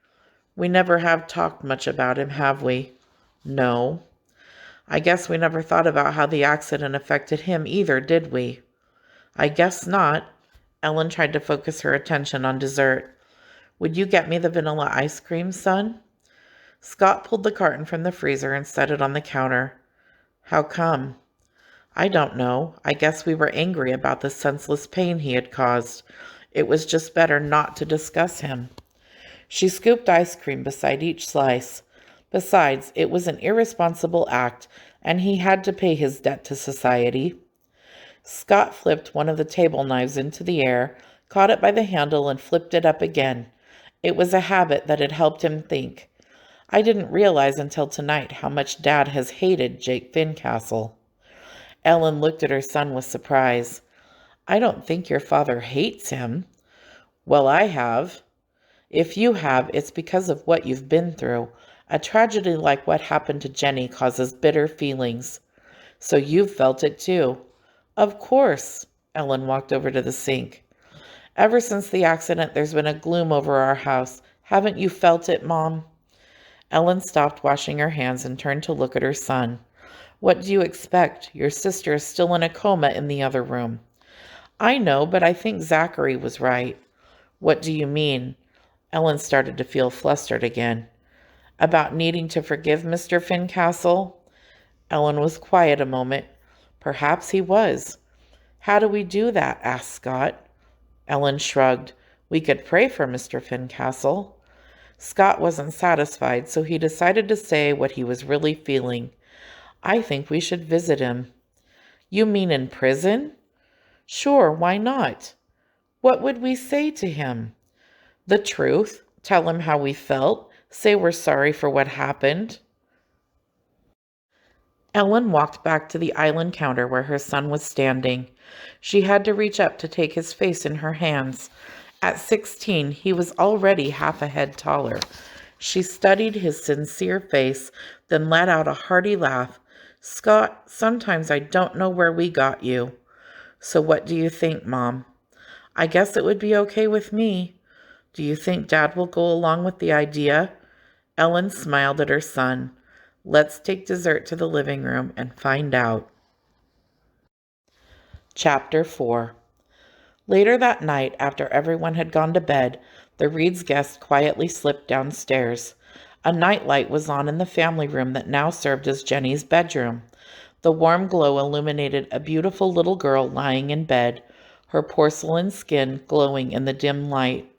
We never have talked much about him, have we? No. I guess we never thought about how the accident affected him either, did we? I guess not. Ellen tried to focus her attention on dessert. Would you get me the vanilla ice cream, son? Scott pulled the carton from the freezer and set it on the counter. How come? I don't know. I guess we were angry about the senseless pain he had caused. It was just better not to discuss him. She scooped ice cream beside each slice. Besides, it was an irresponsible act, and he had to pay his debt to society. Scott flipped one of the table knives into the air, caught it by the handle, and flipped it up again. It was a habit that had helped him think. I didn't realize until tonight how much Dad has hated Jake Fincastle. Ellen looked at her son with surprise. I don't think your father hates him. Well, I have. If you have, it's because of what you've been through. A tragedy like what happened to Jenny causes bitter feelings. So you've felt it too. Of course. Ellen walked over to the sink. Ever since the accident, there's been a gloom over our house. Haven't you felt it, Mom? Ellen stopped washing her hands and turned to look at her son. What do you expect? Your sister is still in a coma in the other room. I know, but I think Zachary was right. What do you mean? Ellen started to feel flustered again. About needing to forgive Mr. Fincastle? Ellen was quiet a moment. Perhaps he was. How do we do that? Asked Scott. Ellen shrugged. We could pray for Mr. Fincastle. Scott wasn't satisfied, so he decided to say what he was really feeling. I think we should visit him. You mean in prison? Sure, why not? What would we say to him? The truth. Tell him how we felt. Say we're sorry for what happened. Ellen walked back to the island counter where her son was standing. She had to reach up to take his face in her hands. At 16, he was already half a head taller. She studied his sincere face, then let out a hearty laugh. Scott, sometimes I don't know where we got you. So what do you think, Mom? I guess it would be okay with me. Do you think Dad will go along with the idea? Ellen smiled at her son. Let's take dessert to the living room and find out. Chapter 4. Later that night, after everyone had gone to bed, the Reeds' guest quietly slipped downstairs. A nightlight was on in the family room that now served as Jenny's bedroom. The warm glow illuminated a beautiful little girl lying in bed, her porcelain skin glowing in the dim light.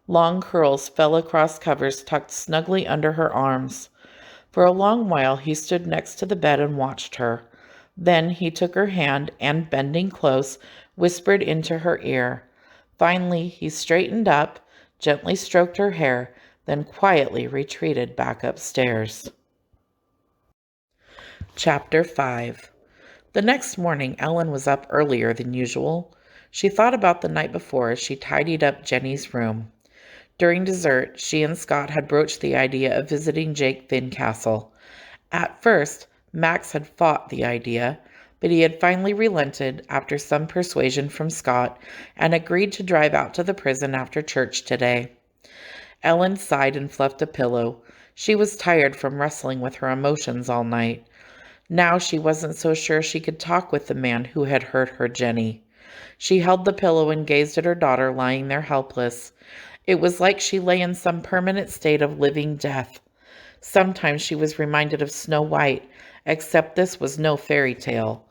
Long curls fell across covers tucked snugly under her arms. For a long while he stood next to the bed and watched her. Then he took her hand and, bending close, whispered into her ear. Finally, he straightened up, gently stroked her hair, then quietly retreated back upstairs. Chapter 5. The next morning, Ellen was up earlier than usual. She thought about the night before as she tidied up Jenny's room. During dessert, she and Scott had broached the idea of visiting Jake Fincastle. At first, Max had fought the idea, but he had finally relented after some persuasion from Scott and agreed to drive out to the prison after church today. Ellen sighed and fluffed a pillow. She was tired from wrestling with her emotions all night. Now she wasn't so sure she could talk with the man who had hurt her Jenny. She held the pillow and gazed at her daughter lying there helpless. It was like she lay in some permanent state of living death. Sometimes she was reminded of Snow White, except this was no fairy tale.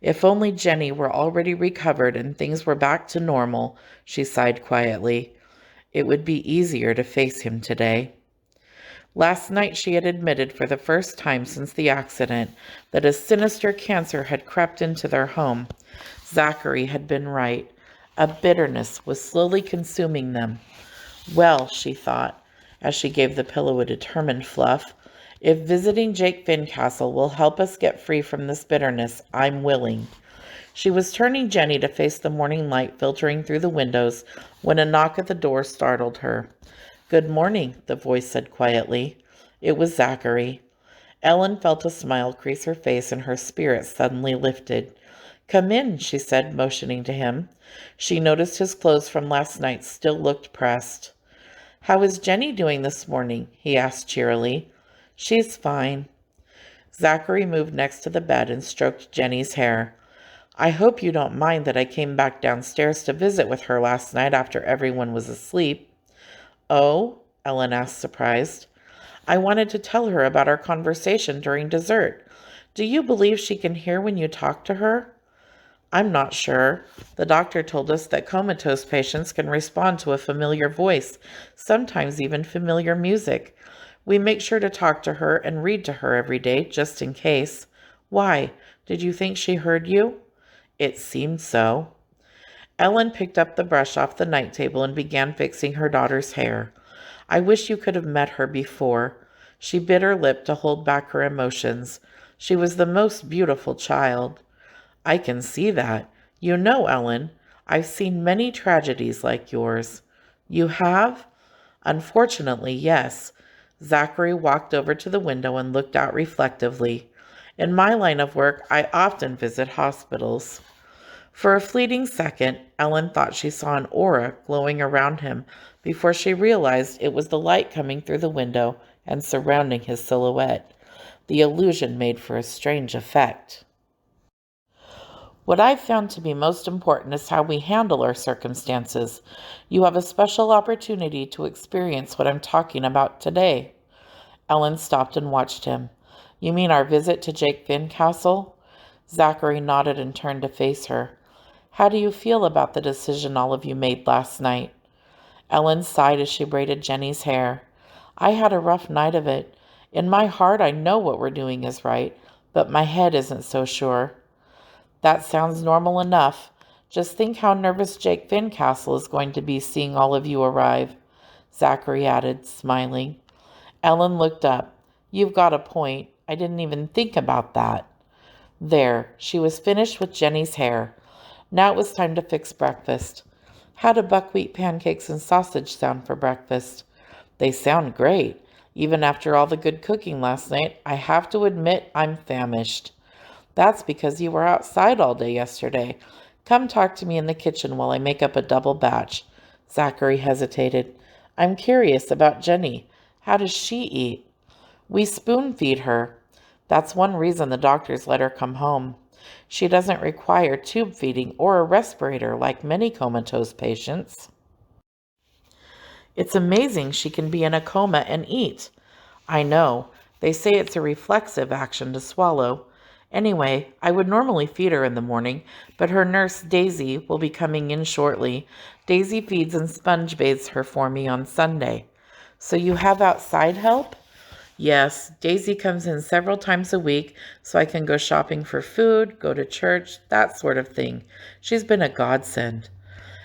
If only Jenny were already recovered and things were back to normal, she sighed quietly. It would be easier to face him today. Last night she had admitted for the first time since the accident that a sinister cancer had crept into their home. Zachary had been right. A bitterness was slowly consuming them. Well, she thought, as she gave the pillow a determined fluff, if visiting Jake Fincastle will help us get free from this bitterness, I'm willing. She was turning Jenny to face the morning light filtering through the windows when a knock at the door startled her. "Good morning," the voice said quietly. It was Zachary. Ellen felt a smile crease her face and her spirits suddenly lifted. "Come in," she said, motioning to him. She noticed his clothes from last night still looked pressed. "How is Jenny doing this morning?" he asked cheerily. "She's fine." Zachary moved next to the bed and stroked Jenny's hair. "I hope you don't mind that I came back downstairs to visit with her last night after everyone was asleep." "Oh?" Ellen asked, surprised. "I wanted to tell her about our conversation during dessert. Do you believe she can hear when you talk to her?" "I'm not sure. The doctor told us that comatose patients can respond to a familiar voice, sometimes even familiar music. We make sure to talk to her and read to her every day, just in case. Why? Did you think she heard you?" "It seemed so." Ellen picked up the brush off the night table and began fixing her daughter's hair. "I wish you could have met her before." She bit her lip to hold back her emotions. She was the most beautiful child. "I can see that. You know, Ellen, I've seen many tragedies like yours." "You have?" "Unfortunately, yes." Zachary walked over to the window and looked out reflectively. "In my line of work, I often visit hospitals." For a fleeting second, Ellen thought she saw an aura glowing around him before she realized it was the light coming through the window and surrounding his silhouette. The illusion made for a strange effect. What I've found to be most important is how we handle our circumstances. You have a special opportunity to experience what I'm talking about today. Ellen stopped and watched him. "You mean our visit to Jake Fincastle?" Zachary nodded and turned to face her. "How do you feel about the decision all of you made last night?" Ellen sighed as she braided Jenny's hair. "I had a rough night of it. In my heart, I know what we're doing is right, but my head isn't so sure." "That sounds normal enough. Just think how nervous Jake Fincastle is going to be seeing all of you arrive," Zachary added, smiling. Ellen looked up. "You've got a point. I didn't even think about that." There, she was finished with Jenny's hair. Now it was time to fix breakfast. "How do buckwheat pancakes and sausage sound for breakfast?" "They sound great. Even after all the good cooking last night, I have to admit I'm famished." "That's because you were outside all day yesterday. Come talk to me in the kitchen while I make up a double batch." Zachary hesitated. "I'm curious about Jenny. How does she eat?" "We spoon feed her. That's one reason the doctors let her come home. She doesn't require tube feeding or a respirator like many comatose patients." "It's amazing she can be in a coma and eat." "I know. They say it's a reflexive action to swallow. Anyway, I would normally feed her in the morning, but her nurse, Daisy, will be coming in shortly. Daisy feeds and sponge bathes her for me on Sunday." "So you have outside help?" "Yes, Daisy comes in several times a week so I can go shopping for food, go to church, that sort of thing. She's been a godsend."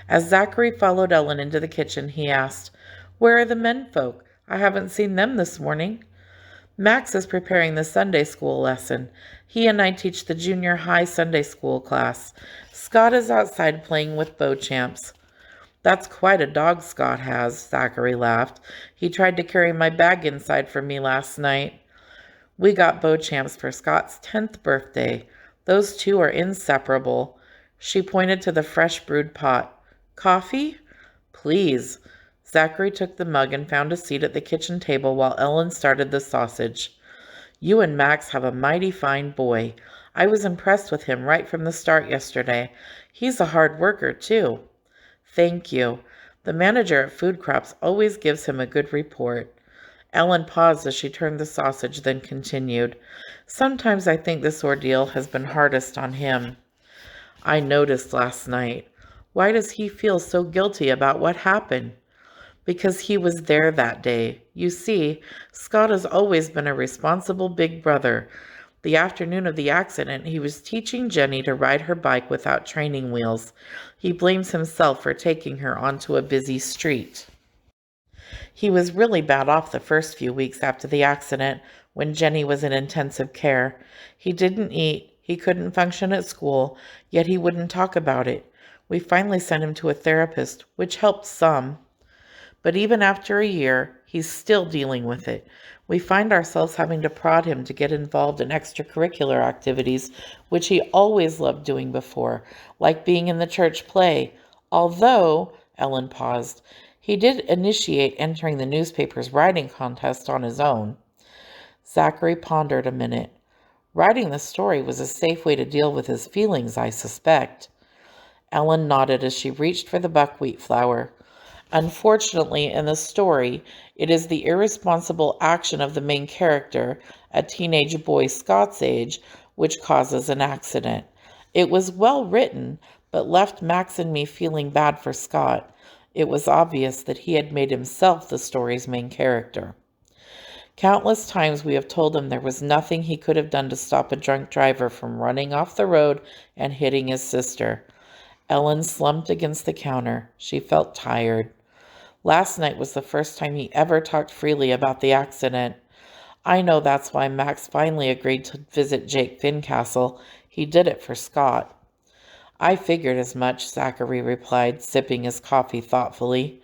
As Zachary followed Ellen into the kitchen, he asked, "Where are the men folk? I haven't seen them this morning." "Max is preparing the Sunday school lesson. He and I teach the junior high Sunday school class. Scott is outside playing with Beauchamps." "That's quite a dog Scott has," Zachary laughed. "He tried to carry my bag inside for me last night." "We got Beauchamps for Scott's 10th birthday. Those two are inseparable." She pointed to the fresh brewed pot. "Coffee?" "Please." Zachary took the mug and found a seat at the kitchen table while Ellen started the sausage. "You and Max have a mighty fine boy. I was impressed with him right from the start yesterday. He's a hard worker, too." "Thank you. The manager at Food Crops always gives him a good report." Ellen paused as she turned the sausage, then continued, "Sometimes I think this ordeal has been hardest on him. I noticed last night. Why does he feel so guilty about what happened?" Because he was there that day. You see, Scott has always been a responsible big brother. The afternoon of the accident, he was teaching Jenny to ride her bike without training wheels. He blames himself for taking her onto a busy street. He was really bad off the first few weeks after the accident when Jenny was in intensive care. He didn't eat, he couldn't function at school, yet he wouldn't talk about it. We finally sent him to a therapist, which helped some. But even after a year, he's still dealing with it. We find ourselves having to prod him to get involved in extracurricular activities, which he always loved doing before, like being in the church play. Although, Ellen paused, he did initiate entering the newspaper's writing contest on his own. Zachary pondered a minute. Writing the story was a safe way to deal with his feelings, I suspect. Ellen nodded as she reached for the buckwheat flour. Unfortunately, in the story, it is the irresponsible action of the main character, a teenage boy Scott's age, which causes an accident. It was well written, but left Max and me feeling bad for Scott. It was obvious that he had made himself the story's main character. Countless times we have told him there was nothing he could have done to stop a drunk driver from running off the road and hitting his sister. Ellen slumped against the counter. She felt tired. Last night was the first time he ever talked freely about the accident. I know that's why Max finally agreed to visit Jake Fincastle. He did it for Scott. I figured as much, Zachary replied, sipping his coffee thoughtfully.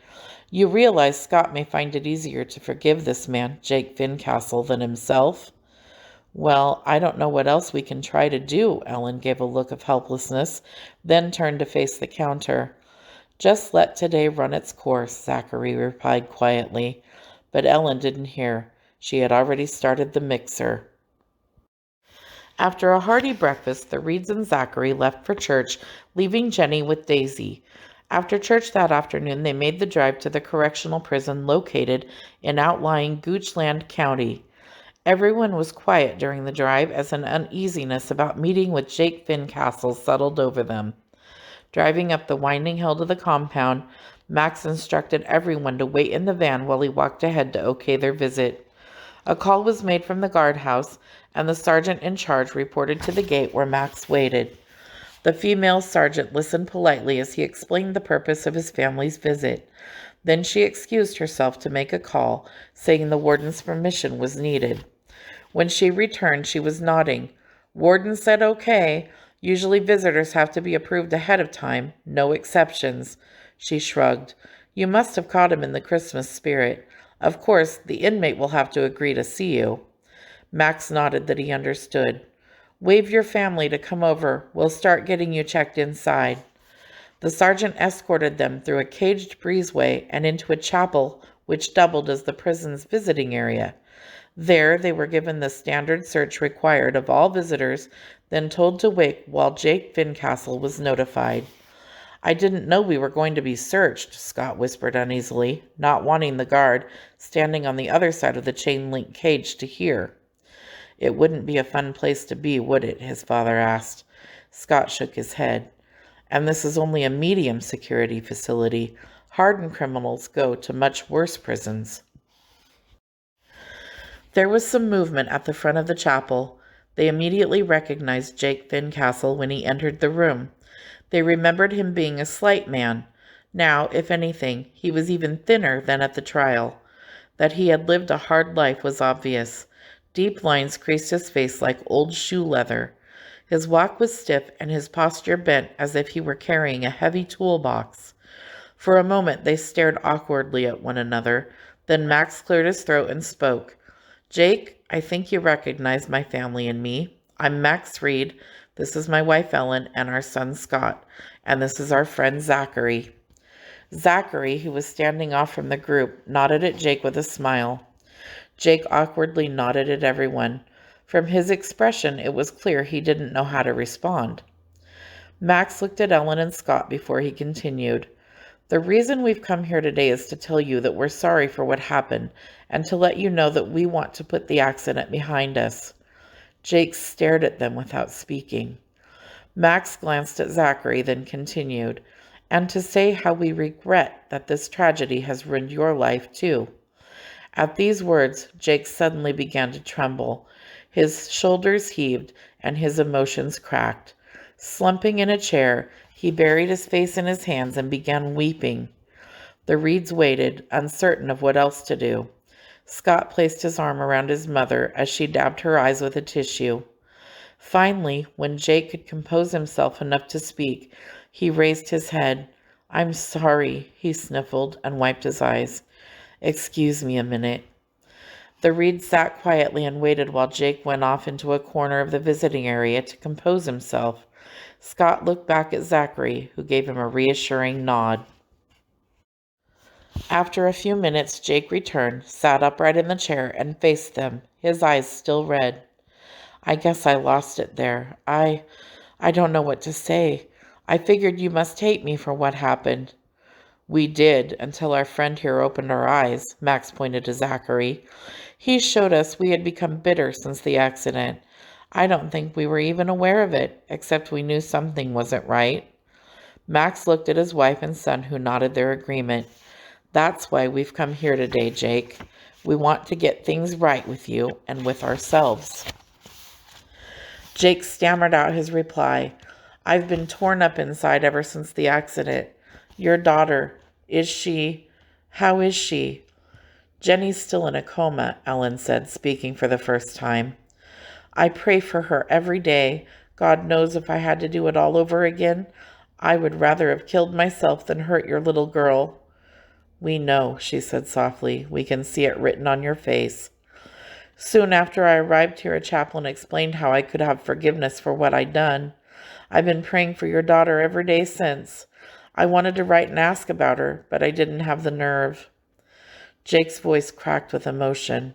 You realize Scott may find it easier to forgive this man, Jake Fincastle, than himself? Well, I don't know what else we can try to do, Ellen gave a look of helplessness, then turned to face the counter. Just let today run its course, Zachary replied quietly. But Ellen didn't hear. She had already started the mixer. After a hearty breakfast, the Reeds and Zachary left for church, leaving Jenny with Daisy. After church that afternoon, they made the drive to the correctional prison located in outlying Goochland County. Everyone was quiet during the drive as an uneasiness about meeting with Jake Fincastle settled over them. Driving up the winding hill to the compound, Max instructed everyone to wait in the van while he walked ahead to okay their visit. A call was made from the guardhouse, and the sergeant in charge reported to the gate where Max waited. The female sergeant listened politely as he explained the purpose of his family's visit. Then she excused herself to make a call, saying the warden's permission was needed. When she returned, she was nodding. Warden said okay. Usually visitors have to be approved ahead of time, no exceptions. She shrugged. You must have caught him in the Christmas spirit. Of course, the inmate will have to agree to see you. Max nodded that he understood. Wave your family to come over. We'll start getting you checked inside. The sergeant escorted them through a caged breezeway and into a chapel which doubled as the prison's visiting area. There they were given the standard search required of all visitors, then told to wait while Jake Fincastle was notified. I didn't know we were going to be searched, Scott whispered uneasily, not wanting the guard, standing on the other side of the chain-link cage, to hear. It wouldn't be a fun place to be, would it? His father asked. Scott shook his head. And this is only a medium security facility. Hardened criminals go to much worse prisons. There was some movement at the front of the chapel. They immediately recognized Jake Fincastle when he entered the room. They remembered him being a slight man. Now, if anything, he was even thinner than at the trial. That he had lived a hard life was obvious. Deep lines creased his face like old shoe leather. His walk was stiff and his posture bent as if he were carrying a heavy toolbox. For a moment they stared awkwardly at one another. Then Max cleared his throat and spoke. Jake, I think you recognize my family and me. I'm Max Reed. This is my wife Ellen and our son Scott. And this is our friend Zachary. Zachary, who was standing off from the group, nodded at Jake with a smile. Jake awkwardly nodded at everyone. From his expression, it was clear he didn't know how to respond. Max looked at Ellen and Scott before he continued. The reason we've come here today is to tell you that we're sorry for what happened and to let you know that we want to put the accident behind us. Jake stared at them without speaking. Max glanced at Zachary, then continued. and to say how we regret that this tragedy has ruined your life too." At these words, Jake suddenly began to tremble. His shoulders heaved and his emotions cracked. Slumping in a chair, he buried his face in his hands and began weeping. The Reeds waited, uncertain of what else to do. Scott placed his arm around his mother as she dabbed her eyes with a tissue. Finally, when Jake could compose himself enough to speak, he raised his head. "I'm sorry," he sniffled and wiped his eyes. "Excuse me a minute." The Reeds sat quietly and waited while Jake went off into a corner of the visiting area to compose himself. Scott looked back at Zachary, who gave him a reassuring nod. After a few minutes, Jake returned, sat upright in the chair, and faced them, his eyes still red. "I guess I lost it there. I don't know what to say. I figured you must hate me for what happened." "We did, until our friend here opened our eyes," Max pointed to Zachary. "He showed us we had become bitter since the accident. I don't think we were even aware of it, except we knew something wasn't right." Max looked at his wife and son, who nodded their agreement. "That's why we've come here today, Jake. We want to get things right with you and with ourselves." Jake stammered out his reply. "I've been torn up inside ever since the accident. Your daughter, how is she?" "Jenny's still in a coma," Ellen said, speaking for the first time. "I pray for her every day. God knows if I had to do it all over again, I would rather have killed myself than hurt your little girl." "We know," she said softly. "We can see it written on your face." "Soon after I arrived here, a chaplain explained how I could have forgiveness for what I'd done. I've been praying for your daughter every day since. I wanted to write and ask about her, but I didn't have the nerve." Jake's voice cracked with emotion.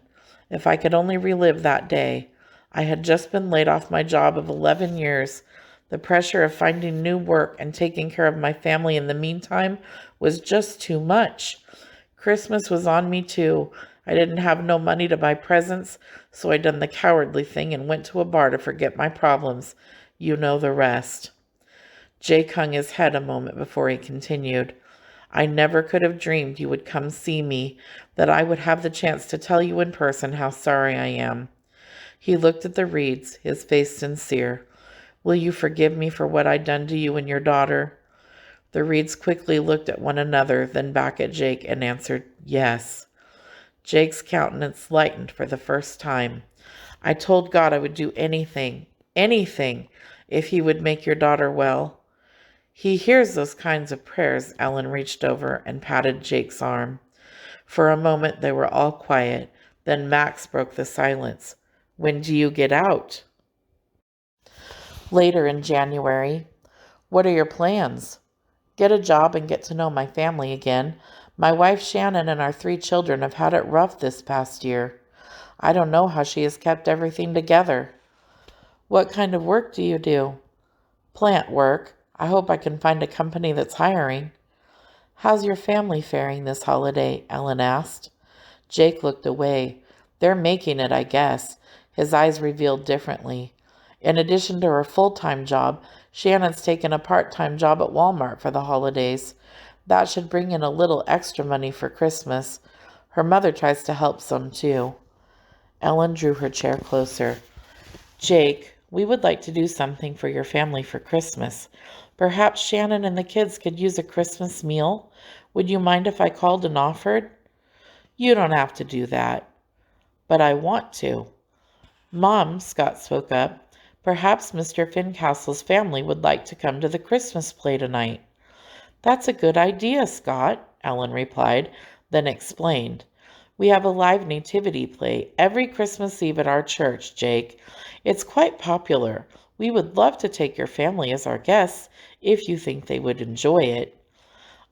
If I could only relive that day. I had just been laid off my job of 11 years. The pressure of finding new work and taking care of my family in the meantime was just too much. Christmas was on me too. I didn't have no money to buy presents, so I done the cowardly thing and went to a bar to forget my problems. You know the rest. Jake hung his head a moment before he continued. "I never could have dreamed you would come see me, that I would have the chance to tell you in person how sorry I am." He looked at the Reeds, his face sincere. "Will you forgive me for what I done to you and your daughter?" The Reeds quickly looked at one another, then back at Jake, and answered, "Yes." Jake's countenance lightened for the first time. "I told God I would do anything, if he would make your daughter well." "He hears those kinds of prayers." Ellen reached over and patted Jake's arm. For a moment they were all quiet. Then Max broke the silence. "When do you get out?" "Later in January." "What are your plans?" "Get a job and get to know my family again. My wife Shannon and our 3 children have had it rough this past year. I don't know how she has kept everything together." "What kind of work do you do?" "Plant work. I hope I can find a company that's hiring." "How's your family faring this holiday?" Ellen asked. Jake looked away. "They're making it, I guess." His eyes revealed differently. In addition to her full-time job, Shannon's taken a part-time job at Walmart for the holidays. That should bring in a little extra money for Christmas. Her mother tries to help some, too. Ellen drew her chair closer. "Jake, we would like to do something for your family for Christmas. Perhaps Shannon and the kids could use a Christmas meal. Would you mind if I called and offered?" "You don't have to do that." "But I want to." "Mom," Scott spoke up, "perhaps Mr. Fincastle's family would like to come to the Christmas play tonight." "That's a good idea, Scott," Ellen replied, then explained. "We have a live nativity play every Christmas Eve at our church, Jake. It's quite popular. We would love to take your family as our guests, if you think they would enjoy it."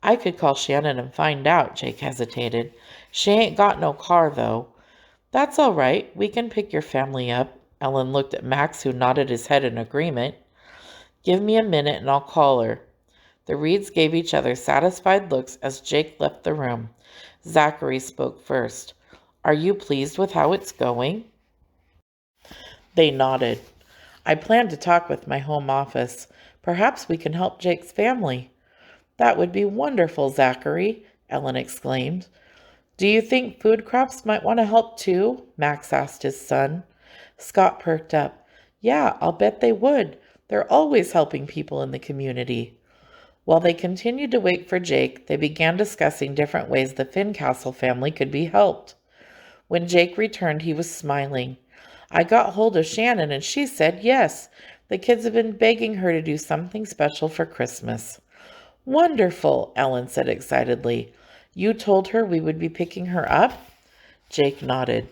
"I could call Shannon and find out," Jake hesitated. "She ain't got no car, though." "That's all right. We can pick your family up." Ellen looked at Max, who nodded his head in agreement. "Give me a minute and I'll call her." The Reeds gave each other satisfied looks as Jake left the room. Zachary spoke first. "Are you pleased with how it's going?" They nodded. "I plan to talk with my home office. Perhaps we can help Jake's family." That would be wonderful, Zachary, Ellen exclaimed. Do you think food crops might want to help too? Max asked his son. Scott perked up. Yeah, I'll bet they would. They're always helping people in the community. While they continued to wait for Jake, they began discussing different ways the Fincastle family could be helped. When Jake returned, he was smiling. I got hold of Shannon and she said yes. The kids have been begging her to do something special for Christmas. Wonderful, Ellen said excitedly. You told her we would be picking her up? Jake nodded.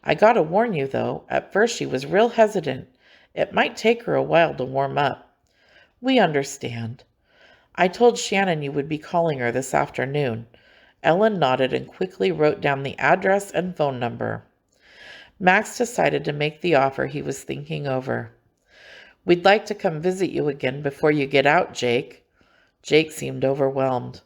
I gotta warn you, though, at first she was real hesitant. It might take her a while to warm up. We understand. I told Shannon you would be calling her this afternoon. Ellen nodded and quickly wrote down the address and phone number. Max decided to make the offer he was thinking over. We'd like to come visit you again before you get out, Jake. Jake seemed overwhelmed.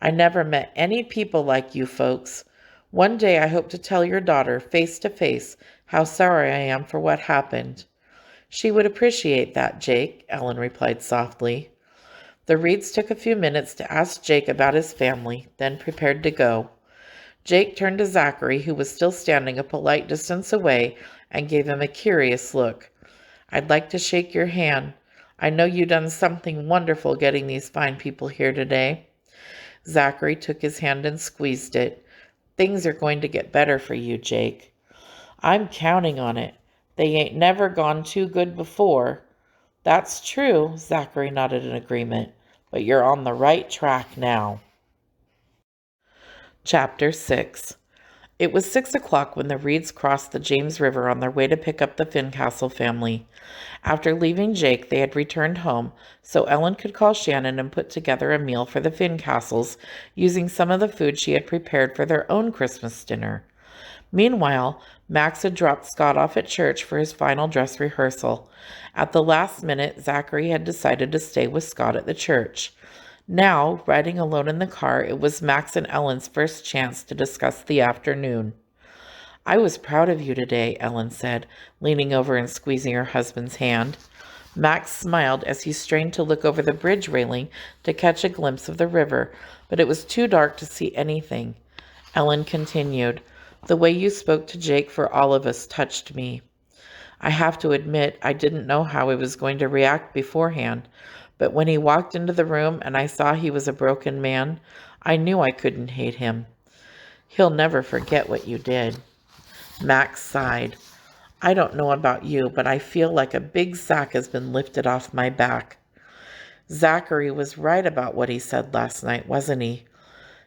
I never met any people like you folks. One day I hope to tell your daughter face to face how sorry I am for what happened. She would appreciate that, Jake, Ellen replied softly. The Reeds took a few minutes to ask Jake about his family, then prepared to go. Jake turned to Zachary, who was still standing a polite distance away, and gave him a curious look. I'd like to shake your hand. I know you done something wonderful getting these fine people here today. Zachary took his hand and squeezed it. Things are going to get better for you, Jake. I'm counting on it. They ain't never gone too good before. That's true, Zachary nodded in agreement, but you're on the right track now. Chapter 6. It was 6 o'clock when the Reeds crossed the James River on their way to pick up the Fincastle family. After leaving Jake, they had returned home, so Ellen could call Shannon and put together a meal for the Fincastles, using some of the food she had prepared for their own Christmas dinner. Meanwhile, Max had dropped Scott off at church for his final dress rehearsal. At the last minute, Zachary had decided to stay with Scott at the church. Now, riding alone in the car, it was Max and Ellen's first chance to discuss the afternoon. I was proud of you today, Ellen said, leaning over and squeezing her husband's hand. Max smiled as he strained to look over the bridge railing to catch a glimpse of the river, but it was too dark to see anything. Ellen continued, The way you spoke to Jake for all of us touched me. I have to admit, I didn't know how he was going to react beforehand, but when he walked into the room and I saw he was a broken man, I knew I couldn't hate him. He'll never forget what you did. Max sighed. I don't know about you, but I feel like a big sack has been lifted off my back. Zachary was right about what he said last night, wasn't he?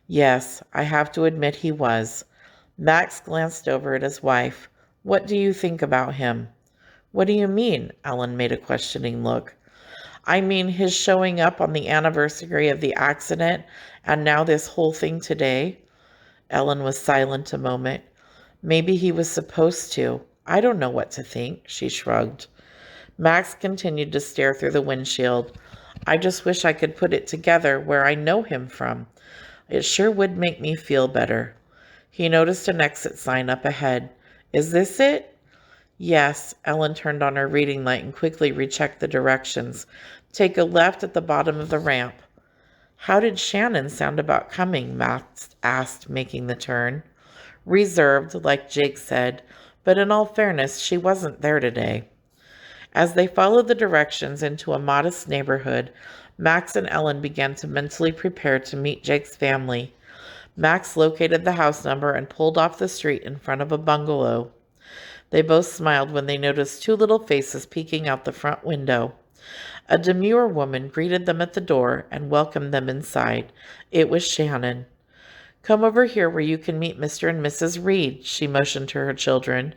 Yes, I have to admit he was. Max glanced over at his wife. What do you think about him? What do you mean? Ellen made a questioning look. I mean his showing up on the anniversary of the accident and now this whole thing today. Ellen was silent a moment. Maybe he was supposed to. I don't know what to think, she shrugged. Max continued to stare through the windshield. I just wish I could put it together where I know him from. It sure would make me feel better. He noticed an exit sign up ahead. Is this it? Yes, Ellen turned on her reading light and quickly rechecked the directions. Take a left at the bottom of the ramp. How did Shannon sound about coming? Max asked, making the turn. Reserved, like Jake said, but in all fairness, she wasn't there today. As they followed the directions into a modest neighborhood, Max and Ellen began to mentally prepare to meet Jake's family. Max located the house number and pulled off the street in front of a bungalow. They both smiled when they noticed two little faces peeking out the front window. A demure woman greeted them at the door and welcomed them inside. It was Shannon. Come over here where you can meet Mr. and Mrs. Reed, she motioned to her children.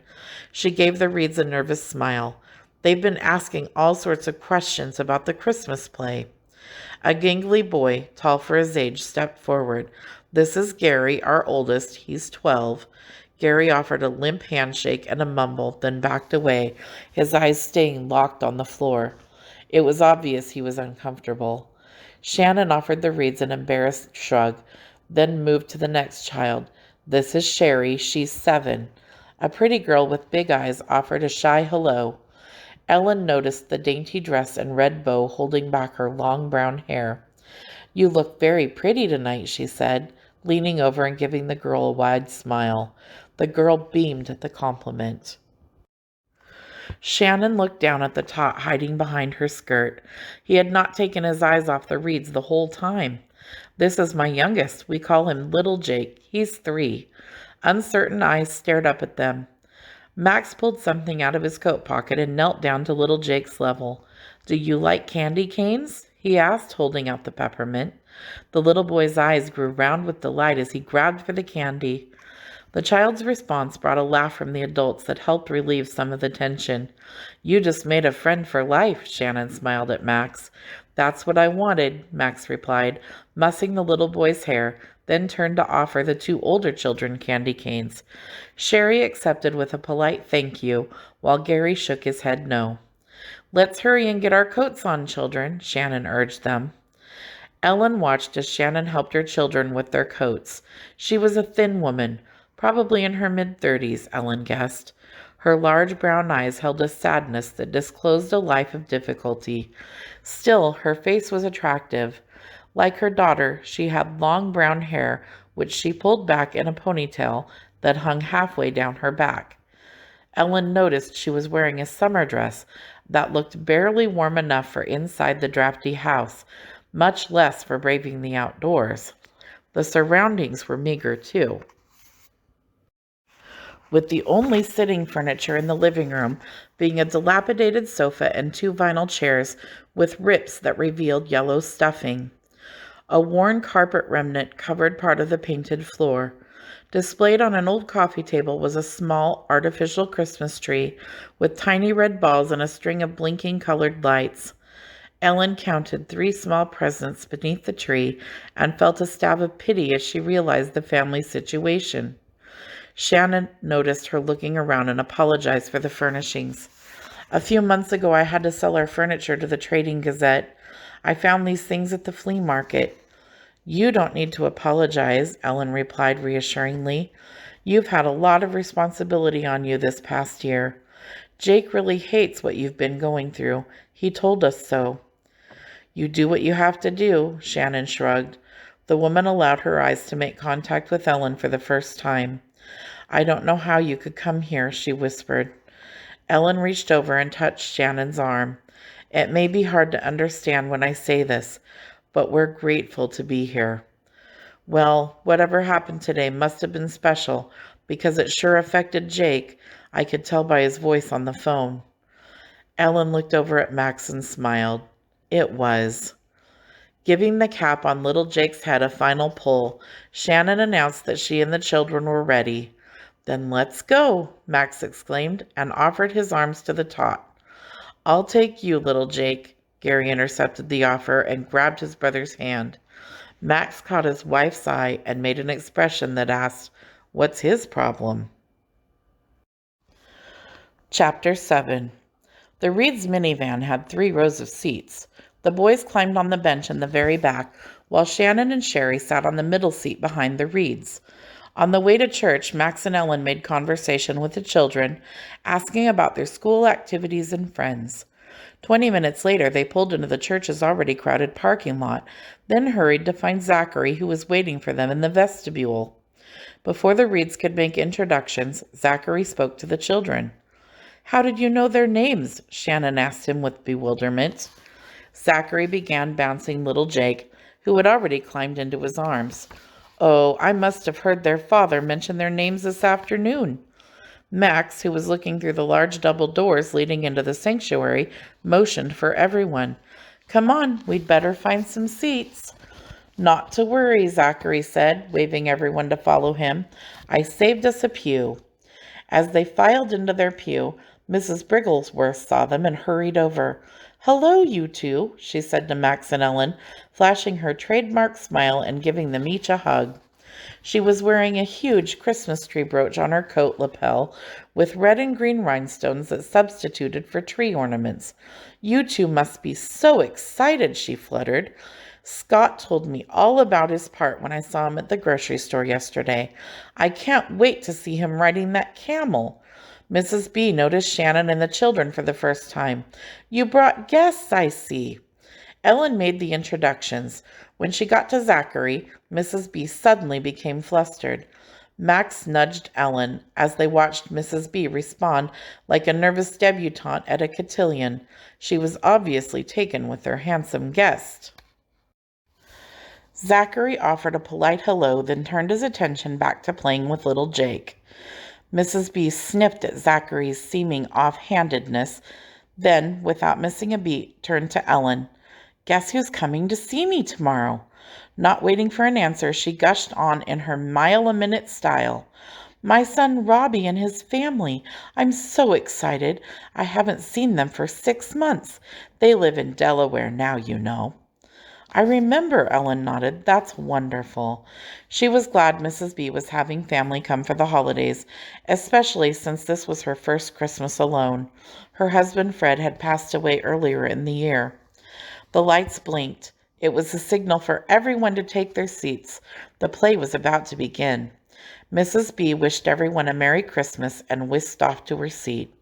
She gave the Reeds a nervous smile. They've been asking all sorts of questions about the Christmas play. A gangly boy, tall for his age, stepped forward. This is Gary, our oldest. He's 12. Gary offered a limp handshake and a mumble, then backed away, his eyes staying locked on the floor. It was obvious he was uncomfortable. Shannon offered the Reeds an embarrassed shrug, then moved to the next child. This is Sherry. She's 7. A pretty girl with big eyes offered a shy hello. Ellen noticed the dainty dress and red bow holding back her long brown hair. "You look very pretty tonight," she said, leaning over and giving the girl a wide smile. The girl beamed at the compliment. Shannon looked down at the tot hiding behind her skirt. He had not taken his eyes off the reeds the whole time. "This is my youngest. We call him Little Jake. He's 3. Uncertain eyes stared up at them. Max pulled something out of his coat pocket and knelt down to little Jake's level. "Do you like candy canes?" he asked, holding out the peppermint. The little boy's eyes grew round with delight as he grabbed for the candy. The child's response brought a laugh from the adults that helped relieve some of the tension. "You just made a friend for life," Shannon smiled at Max. "That's what I wanted," Max replied, mussing the little boy's hair, then turned to offer the 2 older children candy canes. Sherry accepted with a polite thank you, while Gary shook his head no. "Let's hurry and get our coats on, children," Shannon urged them. Ellen watched as Shannon helped her children with their coats. She was a thin woman, probably in her mid-30s, Ellen guessed. Her large brown eyes held a sadness that disclosed a life of difficulty. Still, her face was attractive. Like her daughter, she had long brown hair, which she pulled back in a ponytail that hung halfway down her back. Ellen noticed she was wearing a summer dress that looked barely warm enough for inside the drafty house, much less for braving the outdoors. The surroundings were meager, too, with the only sitting furniture in the living room being a dilapidated sofa and 2 vinyl chairs with rips that revealed yellow stuffing. A worn carpet remnant covered part of the painted floor. Displayed on an old coffee table was a small artificial Christmas tree with tiny red balls and a string of blinking colored lights. Ellen counted 3 small presents beneath the tree and felt a stab of pity as she realized the family's situation. Shannon noticed her looking around and apologized for the furnishings. "A few months ago I had to sell our furniture to the Trading Gazette. I found these things at the flea market." "You don't need to apologize," Ellen replied reassuringly. "You've had a lot of responsibility on you this past year. Jake really hates what you've been going through. He told us so." "You do what you have to do," Shannon shrugged. The woman allowed her eyes to make contact with Ellen for the first time. "I don't know how you could come here," she whispered. Ellen reached over and touched Shannon's arm. "It may be hard to understand when I say this, but we're grateful to be here." "Well, whatever happened today must have been special, because it sure affected Jake. I could tell by his voice on the phone." Ellen looked over at Max and smiled. It was. Giving the cap on little Jake's head a final pull, Shannon announced that she and the children were ready. "Then let's go," Max exclaimed, and offered his arms to the tot. "I'll take you, little Jake." Gary intercepted the offer and grabbed his brother's hand. Max caught his wife's eye and made an expression that asked, "What's his problem?" Chapter 7. The Reeds' minivan had 3 rows of seats. The boys climbed on the bench in the very back, while Shannon and Sherry sat on the middle seat behind the Reeds. On the way to church, Max and Ellen made conversation with the children, asking about their school activities and friends. 20 minutes later, they pulled into the church's already crowded parking lot, then hurried to find Zachary, who was waiting for them in the vestibule. Before the Reeds could make introductions, Zachary spoke to the children. "How did you know their names?" Shannon asked him with bewilderment. Zachary began bouncing little Jake, who had already climbed into his arms. "Oh, I must have heard their father mention their names this afternoon." Max, who was looking through the large double doors leading into the sanctuary, motioned for everyone. "Come on, we'd better find some seats." "Not to worry," Zachary said, waving everyone to follow him. "I saved us a pew." As they filed into their pew, Mrs. Brigglesworth saw them and hurried over. "Hello, you 2," she said to Max and Ellen, flashing her trademark smile and giving them each a hug. She was wearing a huge Christmas tree brooch on her coat lapel with red and green rhinestones that substituted for tree ornaments. "You 2 must be so excited," she fluttered. "Scott told me all about his part when I saw him at the grocery store yesterday. I can't wait to see him riding that camel." Mrs. B noticed Shannon and the children for the first time. "You brought guests, I see." Ellen made the introductions. When she got to Zachary, Mrs. B suddenly became flustered. Max nudged Ellen as they watched Mrs. B respond like a nervous debutante at a cotillion. She was obviously taken with their handsome guest. Zachary offered a polite hello, then turned his attention back to playing with little Jake. Mrs. B sniffed at Zachary's seeming off-handedness, then, without missing a beat, turned to Ellen. "Guess who's coming to see me tomorrow?" Not waiting for an answer, she gushed on in her mile-a-minute style. "My son Robbie and his family. I'm so excited. I haven't seen them for 6 months. They live in Delaware now, you know." "I remember," Ellen nodded. "That's wonderful." She was glad Mrs. B was having family come for the holidays, especially since this was her first Christmas alone. Her husband Fred had passed away earlier in the year. The lights blinked. It was a signal for everyone to take their seats. The play was about to begin. Mrs. B wished everyone a Merry Christmas and whisked off to her seat.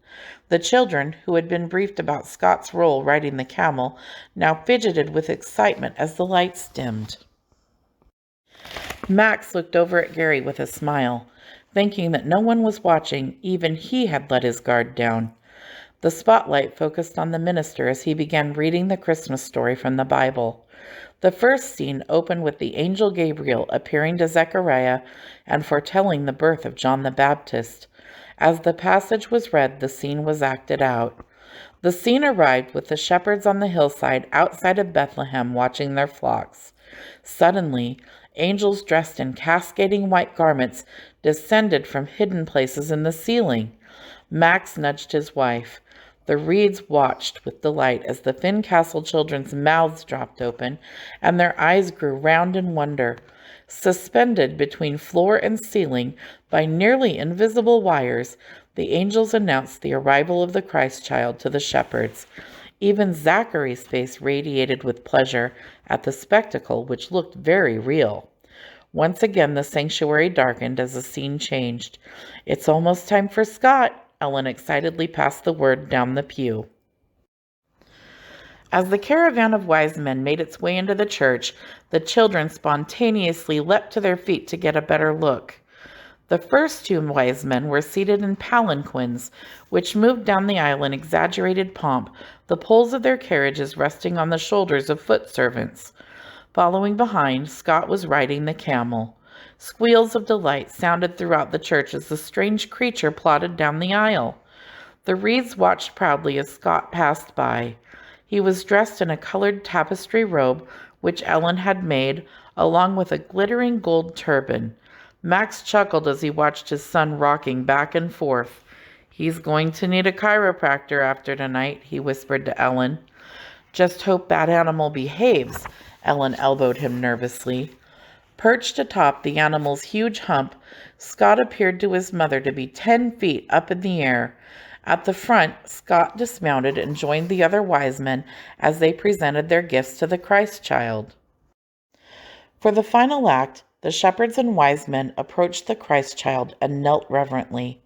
The children, who had been briefed about Scott's role riding the camel, now fidgeted with excitement as the lights dimmed. Max looked over at Gary with a smile. Thinking that no one was watching, even he had let his guard down. The spotlight focused on the minister as he began reading the Christmas story from the Bible. The first scene opened with the angel Gabriel appearing to Zechariah and foretelling the birth of John the Baptist. As the passage was read, the scene was acted out. The scene arrived with the shepherds on the hillside outside of Bethlehem watching their flocks. Suddenly, angels dressed in cascading white garments descended from hidden places in the ceiling. Max nudged his wife. The Reeds watched with delight as the Fincastle children's mouths dropped open and their eyes grew round in wonder. Suspended between floor and ceiling by nearly invisible wires, the angels announced the arrival of the Christ child to the shepherds. Even Zachary's face radiated with pleasure at the spectacle, which looked very real. Once again the sanctuary darkened as the scene changed. "It's almost time for Scott," Ellen excitedly passed the word down the pew. As the caravan of wise men made its way into the church, the children spontaneously leapt to their feet to get a better look. The first 2 wise men were seated in palanquins, which moved down the aisle in exaggerated pomp, the poles of their carriages resting on the shoulders of foot servants. Following behind, Scott was riding the camel. Squeals of delight sounded throughout the church as the strange creature plodded down the aisle. The Reeds watched proudly as Scott passed by. He was dressed in a colored tapestry robe, which Ellen had made, along with a glittering gold turban. Max chuckled as he watched his son rocking back and forth. "He's going to need a chiropractor after tonight," he whispered to Ellen. "Just hope that animal behaves," Ellen elbowed him nervously. Perched atop the animal's huge hump, Scott appeared to his mother to be 10 feet up in the air. At the front, Scott dismounted and joined the other wise men as they presented their gifts to the Christ child. For the final act, the shepherds and wise men approached the Christ child and knelt reverently.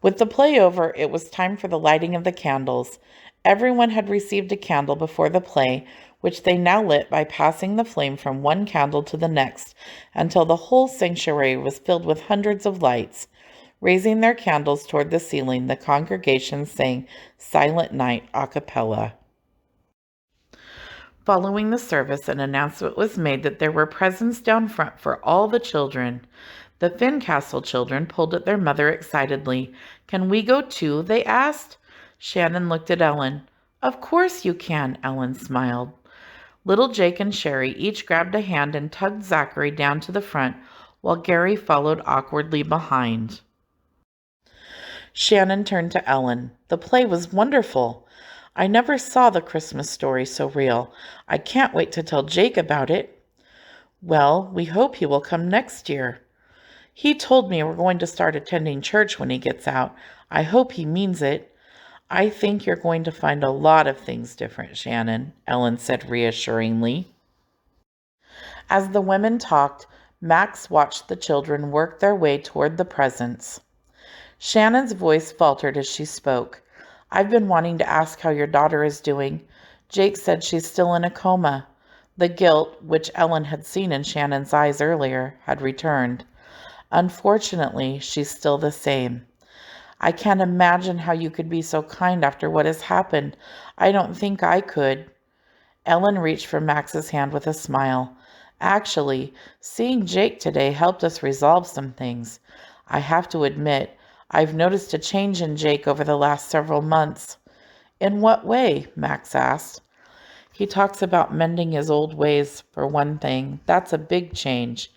With the play over, it was time for the lighting of the candles. Everyone had received a candle before the play, which they now lit by passing the flame from one candle to the next, until the whole sanctuary was filled with hundreds of lights. Raising their candles toward the ceiling, the congregation sang Silent Night a cappella. Following the service, an announcement was made that there were presents down front for all the children. The Fincastle children pulled at their mother excitedly. "Can we go too?" they asked. Shannon looked at Ellen. "Of course you can," Ellen smiled. Little Jake and Sherry each grabbed a hand and tugged Zachary down to the front, while Gary followed awkwardly behind. Shannon turned to Ellen. "The play was wonderful. I never saw the Christmas story so real. I can't wait to tell Jake about it." "Well, we hope he will come next year." "He told me we're going to start attending church when he gets out. I hope he means it." "I think you're going to find a lot of things different, Shannon," Ellen said reassuringly. As the women talked, Max watched the children work their way toward the presents. Shannon's voice faltered as she spoke. "I've been wanting to ask how your daughter is doing. Jake said she's still in a coma. The guilt, which Ellen had seen in Shannon's eyes earlier, had returned. Unfortunately, she's still the same. I can't imagine how you could be so kind after what has happened. I don't think I could. Ellen reached for Max's hand with a smile. Actually, seeing Jake today helped us resolve some things. I have to admit, I've noticed a change in Jake over the last several months. In what way? Max asked. He talks about mending his old ways, for one thing. That's a big change.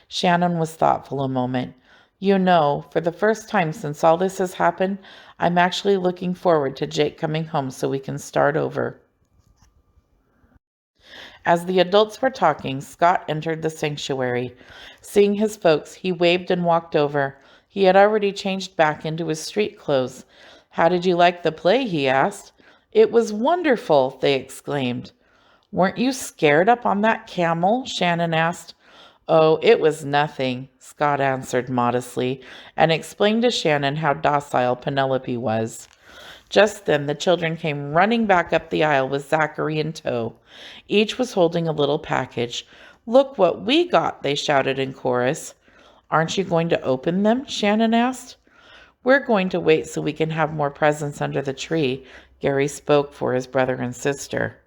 Shannon was thoughtful a moment. You know, for the first time since all this has happened, I'm actually looking forward to Jake coming home so we can start over. As the adults were talking, Scott entered the sanctuary. Seeing his folks, he waved and walked over. He had already changed back into his street clothes. How did you like the play? He asked. It was wonderful, they exclaimed. Weren't you scared up on that camel? Shannon asked. Oh, it was nothing, Scott answered modestly, and explained to Shannon how docile Penelope was. Just then the children came running back up the aisle with Zachary in tow. Each was holding a little package. Look what we got, they shouted in chorus. Aren't you going to open them? Shannon asked. We're going to wait so we can have more presents under the tree, Gary spoke for his brother and sister.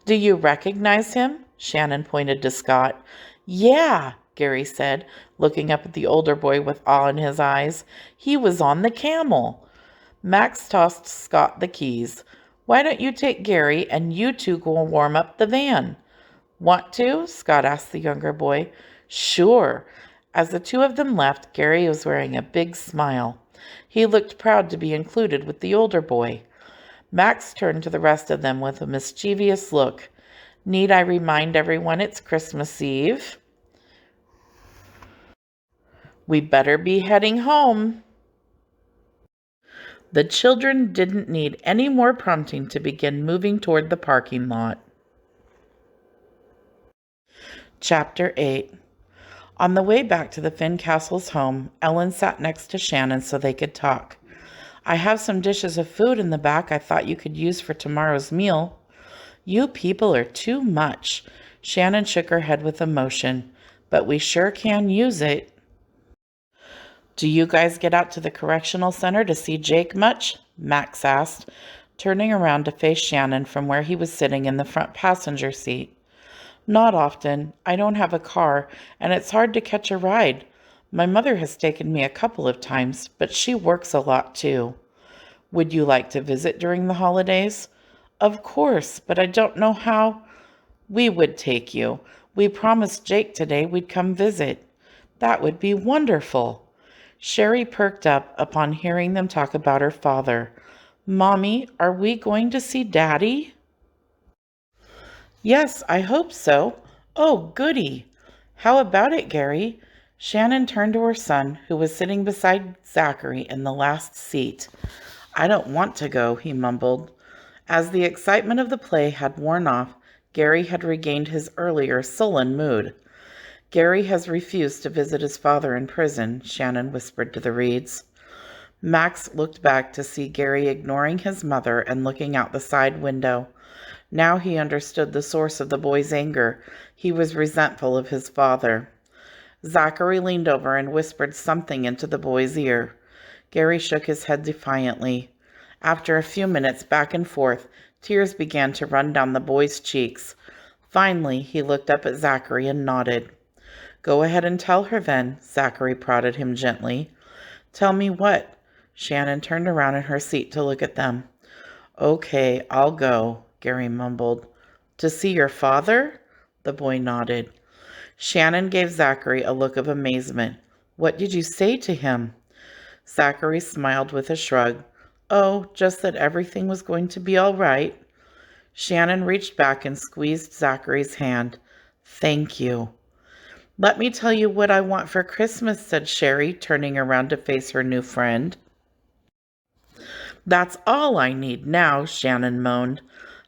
Do you recognize him? Shannon pointed to Scott. Yeah, Gary said, looking up at the older boy with awe in his eyes. He was on the camel. Max tossed Scott the keys. Why don't you take Gary and you two go warm up the van? Want to? Scott asked the younger boy. Sure. As the two of them left, Gary was wearing a big smile. He looked proud to be included with the older boy. Max turned to the rest of them with a mischievous look. Need I remind everyone it's Christmas Eve? We better be heading home. The children didn't need any more prompting to begin moving toward the parking lot. Chapter 8. On the way back to the Finn Castle's home, Ellen sat next to Shannon so they could talk. I have some dishes of food in the back I thought you could use for tomorrow's meal. You people are too much. Shannon shook her head with emotion. But we sure can use it. Do you guys get out to the correctional center to see Jake much? Max asked, turning around to face Shannon from where he was sitting in the front passenger seat. Not often. I don't have a car, and it's hard to catch a ride. My mother has taken me a couple of times, but she works a lot too. Would you like to visit during the holidays? Of course, but I don't know how. We would take you. We promised Jake today we'd come visit. That would be wonderful. Sherry perked up upon hearing them talk about her father. Mommy, are we going to see Daddy? Yes, I hope so. Oh, goody. How about it, Gary? Shannon turned to her son, who was sitting beside Zachary in the last seat. I don't want to go, he mumbled. As the excitement of the play had worn off, Gary had regained his earlier sullen mood. Gary has refused to visit his father in prison, Shannon whispered to the Reeds. Max looked back to see Gary ignoring his mother and looking out the side window. Now he understood the source of the boy's anger. He was resentful of his father. Zachary leaned over and whispered something into the boy's ear. Gary shook his head defiantly. After a few minutes back and forth, tears began to run down the boy's cheeks. Finally, he looked up at Zachary and nodded. Go ahead and tell her then, Zachary prodded him gently. Tell me what? Shannon turned around in her seat to look at them. Okay, I'll go, Gary mumbled. To see your father? The boy nodded. Shannon gave Zachary a look of amazement. What did you say to him? Zachary smiled with a shrug. Oh, just that everything was going to be all right. Shannon reached back and squeezed Zachary's hand. Thank you. Let me tell you what I want for Christmas, said Sherry, turning around to face her new friend. That's all I need now, Shannon moaned.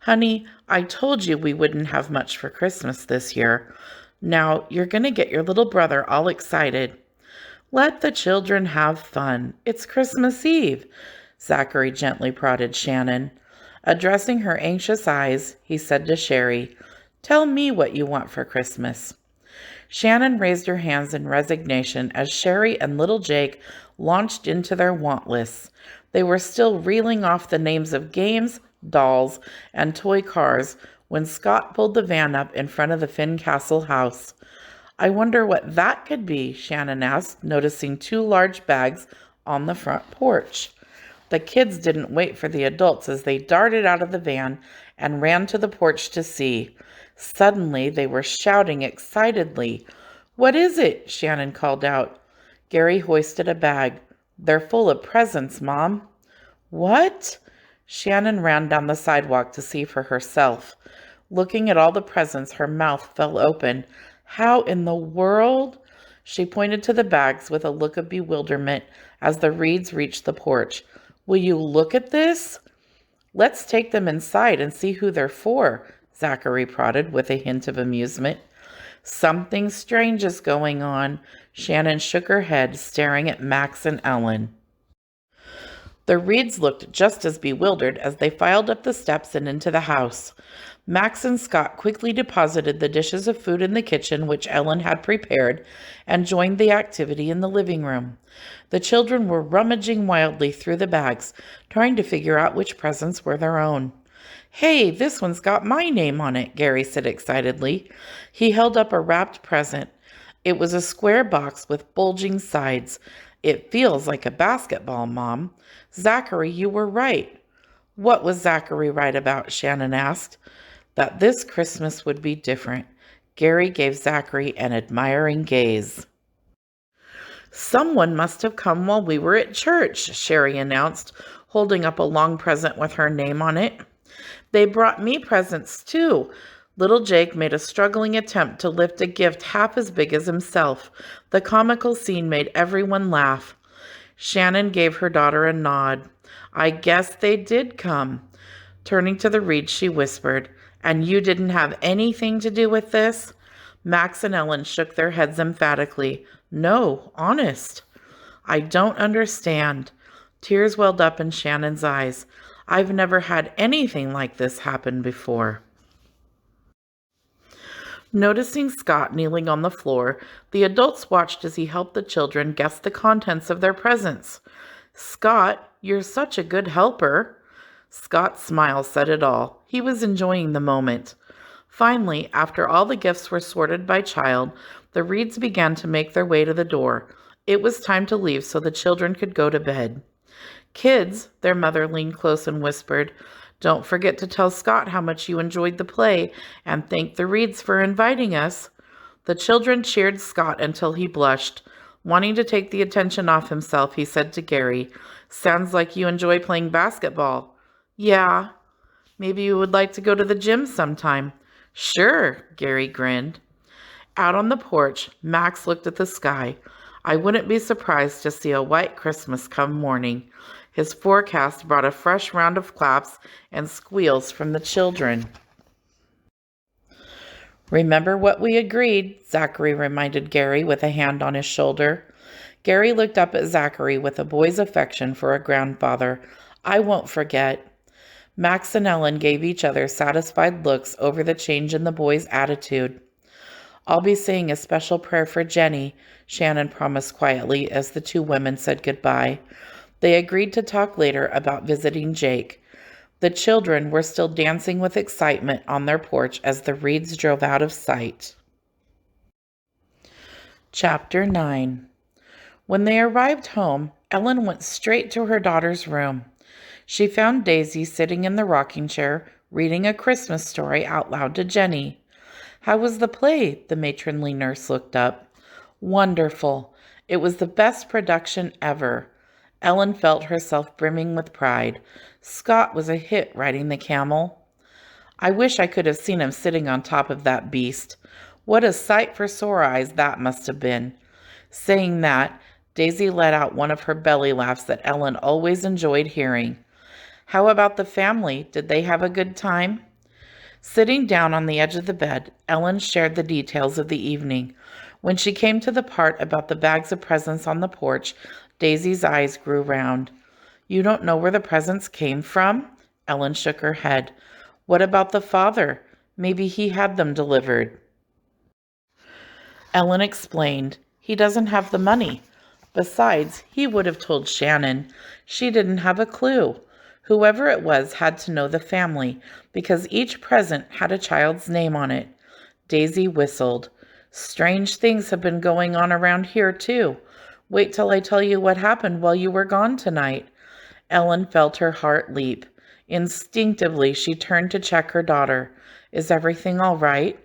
Honey, I told you we wouldn't have much for Christmas this year. Now you're going to get your little brother all excited. Let the children have fun. It's Christmas Eve, Zachary gently prodded Shannon. Addressing her anxious eyes, he said to Sherry, "Tell me what you want for Christmas." Shannon raised her hands in resignation as Sherry and little Jake launched into their want lists. They were still reeling off the names of games, dolls, and toy cars when Scott pulled the van up in front of the Fincastle house. "I wonder what that could be," Shannon asked, noticing two large bags on the front porch. The kids didn't wait for the adults as they darted out of the van and ran to the porch to see. Suddenly, they were shouting excitedly. "What is it?" Shannon called out. Gary hoisted a bag. "They're full of presents, Mom." "What?" Shannon ran down the sidewalk to see for herself. Looking at all the presents, her mouth fell open. "How in the world?" She pointed to the bags with a look of bewilderment as the Reeds reached the porch. "Will you look at this?" "Let's take them inside and see who they're for," Zachary prodded with a hint of amusement. "Something strange is going on." Shannon shook her head, staring at Max and Ellen. The Reeds looked just as bewildered as they filed up the steps and into the house. Max and Scott quickly deposited the dishes of food in the kitchen which Ellen had prepared and joined the activity in the living room. The children were rummaging wildly through the bags, trying to figure out which presents were their own. "Hey, this one's got my name on it," Gary said excitedly. He held up a wrapped present. It was a square box with bulging sides. "It feels like a basketball, Mom." "Zachary, you were right." "What was Zachary right about?" Shannon asked. "That this Christmas would be different." Gary gave Zachary an admiring gaze. "Someone must have come while we were at church," Sherry announced, holding up a long present with her name on it. "They brought me presents, too." Little Jake made a struggling attempt to lift a gift half as big as himself. The comical scene made everyone laugh. Shannon gave her daughter a nod. "I guess they did come." Turning to the Reed, she whispered, "And you didn't have anything to do with this?" Max and Ellen shook their heads emphatically. "No, honest." "I don't understand." Tears welled up in Shannon's eyes. "I've never had anything like this happen before." Noticing Scott kneeling on the floor, the adults watched as he helped the children guess the contents of their presents. "Scott, you're such a good helper." Scott's smile said it all. He was enjoying the moment. Finally, after all the gifts were sorted by child, the Reeds began to make their way to the door. It was time to leave so the children could go to bed. "Kids," their mother leaned close and whispered, "don't forget to tell Scott how much you enjoyed the play and thank the Reeds for inviting us." The children cheered Scott until he blushed. Wanting to take the attention off himself, he said to Gary, "Sounds like you enjoy playing basketball." "Yeah." "Maybe you would like to go to the gym sometime." "Sure," Gary grinned. Out on the porch, Max looked at the sky. "I wouldn't be surprised to see a white Christmas come morning." His forecast brought a fresh round of claps and squeals from the children. "Remember what we agreed," Zachary reminded Gary with a hand on his shoulder. Gary looked up at Zachary with a boy's affection for a grandfather. "I won't forget." Max and Ellen gave each other satisfied looks over the change in the boy's attitude. "I'll be saying a special prayer for Jenny," Shannon promised quietly as the two women said goodbye. They agreed to talk later about visiting Jake. The children were still dancing with excitement on their porch as the Reeds drove out of sight. Chapter 9. When they arrived home, Ellen went straight to her daughter's room. She found Daisy sitting in the rocking chair, reading a Christmas story out loud to Jenny. "How was the play?" The matronly nurse looked up. "Wonderful. It was the best production ever." Ellen felt herself brimming with pride. Scott was a hit riding the camel. "I wish I could have seen him sitting on top of that beast. What a sight for sore eyes that must have been." Saying that, Daisy let out one of her belly laughs that Ellen always enjoyed hearing. "How about the family? Did they have a good time?" Sitting down on the edge of the bed, Ellen shared the details of the evening. When she came to the part about the bags of presents on the porch, Daisy's eyes grew round. "You don't know where the presents came from?" Ellen shook her head. What about the father? Maybe he had them delivered. Ellen explained. He doesn't have the money. Besides, he would have told Shannon. She didn't have a clue. Whoever it was had to know the family, because each present had a child's name on it. Daisy whistled. Strange things have been going on around here, too. Wait till I tell you what happened while you were gone tonight. Ellen felt her heart leap. Instinctively, she turned to check her daughter. Is everything all right?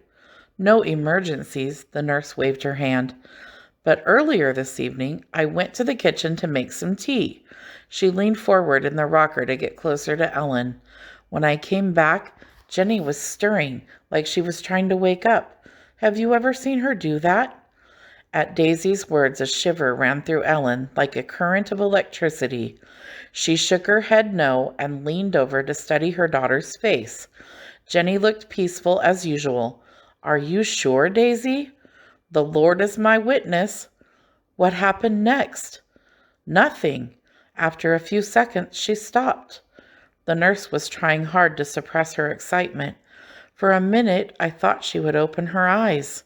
No emergencies, the nurse waved her hand. But earlier this evening, I went to the kitchen to make some tea. She leaned forward in the rocker to get closer to Ellen. When I came back, Jenny was stirring, like she was trying to wake up. Have you ever seen her do that? At Daisy's words, a shiver ran through Ellen like a current of electricity. She shook her head no and leaned over to study her daughter's face. Jenny looked peaceful as usual. Are you sure, Daisy? The Lord is my witness. What happened next? Nothing. After a few seconds, she stopped. The nurse was trying hard to suppress her excitement. For a minute, I thought she would open her eyes.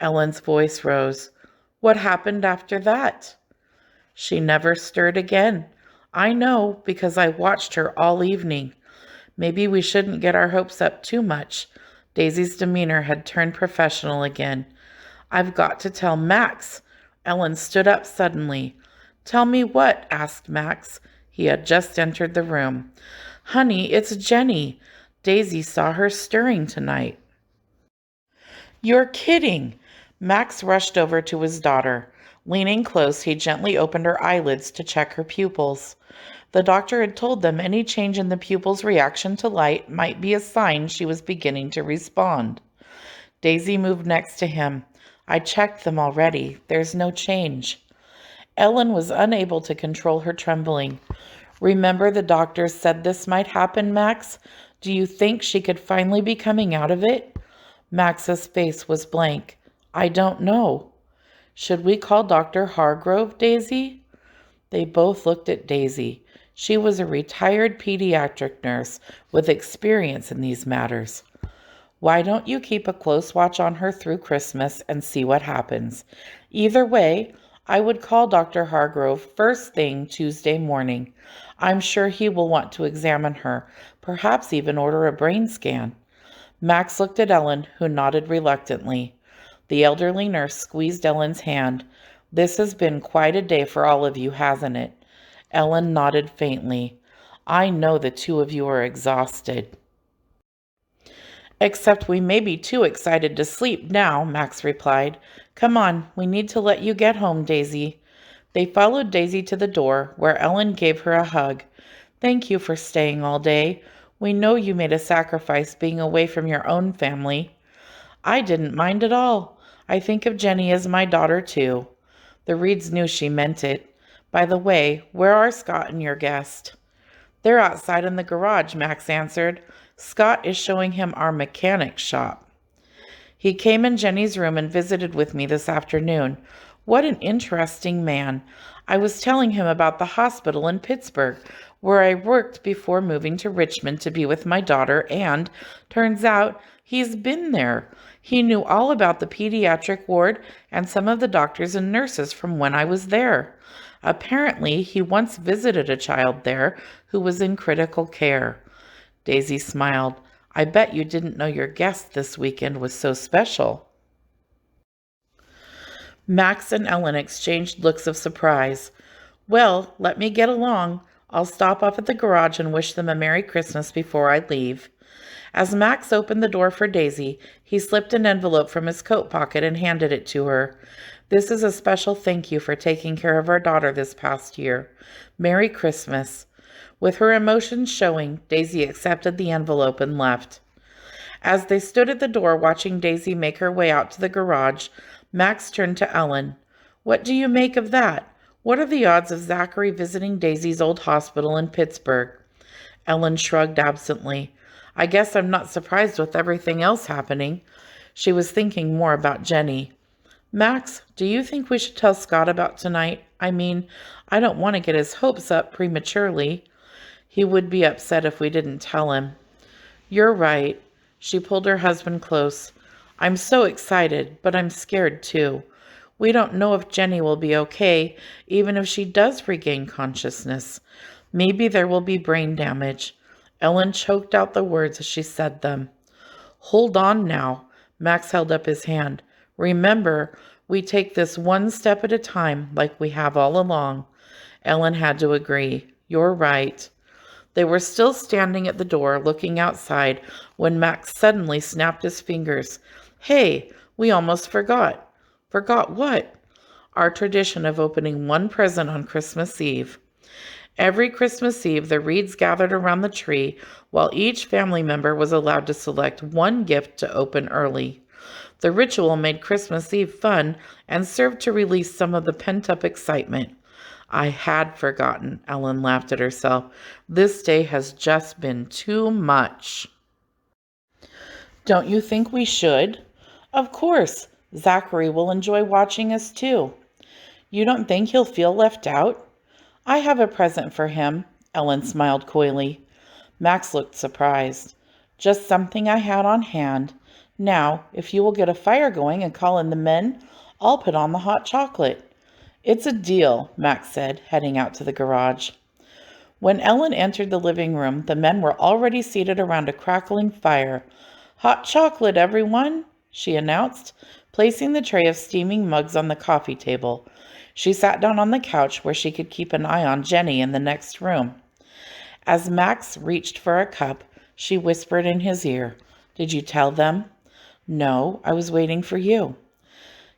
Ellen's voice rose. What happened after that? She never stirred again. I know, because I watched her all evening. Maybe we shouldn't get our hopes up too much. Daisy's demeanor had turned professional again. I've got to tell Max. Ellen stood up suddenly. Tell me what? Asked Max. He had just entered the room. Honey, it's Jenny. Daisy saw her stirring tonight. You're kidding. Max rushed over to his daughter. Leaning close, he gently opened her eyelids to check her pupils. The doctor had told them any change in the pupil's reaction to light might be a sign she was beginning to respond. Daisy moved next to him. I checked them already. There's no change. Ellen was unable to control her trembling. Remember the doctor said this might happen, Max? Do you think she could finally be coming out of it? Max's face was blank. I don't know. Should we call Dr. Hargrove, Daisy? They both looked at Daisy. She was a retired pediatric nurse with experience in these matters. Why don't you keep a close watch on her through Christmas and see what happens? Either way, I would call Dr. Hargrove first thing Tuesday morning. I'm sure he will want to examine her, perhaps even order a brain scan. Max looked at Ellen, who nodded reluctantly. The elderly nurse squeezed Ellen's hand. This has been quite a day for all of you, hasn't it? Ellen nodded faintly. I know the two of you are exhausted. Except we may be too excited to sleep now, Max replied. Come on, we need to let you get home, Daisy. They followed Daisy to the door, where Ellen gave her a hug. Thank you for staying all day. We know you made a sacrifice being away from your own family. I didn't mind at all. I think of Jenny as my daughter, too. The Reeds knew she meant it. By the way, where are Scott and your guest? They're outside in the garage, Max answered. Scott is showing him our mechanic shop. He came in Jenny's room and visited with me this afternoon. What an interesting man. I was telling him about the hospital in Pittsburgh, where I worked before moving to Richmond to be with my daughter, and turns out he's been there. He knew all about the pediatric ward and some of the doctors and nurses from when I was there. Apparently, he once visited a child there who was in critical care. Daisy smiled. I bet you didn't know your guest this weekend was so special. Max and Ellen exchanged looks of surprise. Well, let me get along. I'll stop off at the garage and wish them a Merry Christmas before I leave. As Max opened the door for Daisy, he slipped an envelope from his coat pocket and handed it to her. This is a special thank you for taking care of our daughter this past year. Merry Christmas. With her emotions showing, Daisy accepted the envelope and left. As they stood at the door watching Daisy make her way out to the garage, Max turned to Ellen. What do you make of that? What are the odds of Zachary visiting Daisy's old hospital in Pittsburgh? Ellen shrugged absently. I guess I'm not surprised with everything else happening. She was thinking more about Jenny. Max, do you think we should tell Scott about tonight? I mean, I don't want to get his hopes up prematurely. He would be upset if we didn't tell him. You're right. She pulled her husband close. I'm so excited, but I'm scared too. We don't know if Jenny will be okay, even if she does regain consciousness. Maybe there will be brain damage. Ellen choked out the words as she said them. Hold on now. Max held up his hand. Remember, we take this one step at a time, like we have all along. Ellen had to agree. You're right. They were still standing at the door, looking outside, when Max suddenly snapped his fingers. Hey, we almost forgot. Forgot what? Our tradition of opening one present on Christmas Eve. Every Christmas Eve, the Reeds gathered around the tree, while each family member was allowed to select one gift to open early. The ritual made Christmas Eve fun and served to release some of the pent-up excitement. I had forgotten, Ellen laughed at herself. This day has just been too much. Don't you think we should? Of course. Zachary will enjoy watching us too. You don't think he'll feel left out? I have a present for him, Ellen smiled coyly. Max looked surprised. Just something I had on hand. Now, if you will get a fire going and call in the men, I'll put on the hot chocolate. It's a deal, Max said, heading out to the garage. When Ellen entered the living room, the men were already seated around a crackling fire. Hot chocolate, everyone, she announced, placing the tray of steaming mugs on the coffee table. She sat down on the couch where she could keep an eye on Jenny in the next room. As Max reached for a cup, she whispered in his ear, Did you tell them? No, I was waiting for you.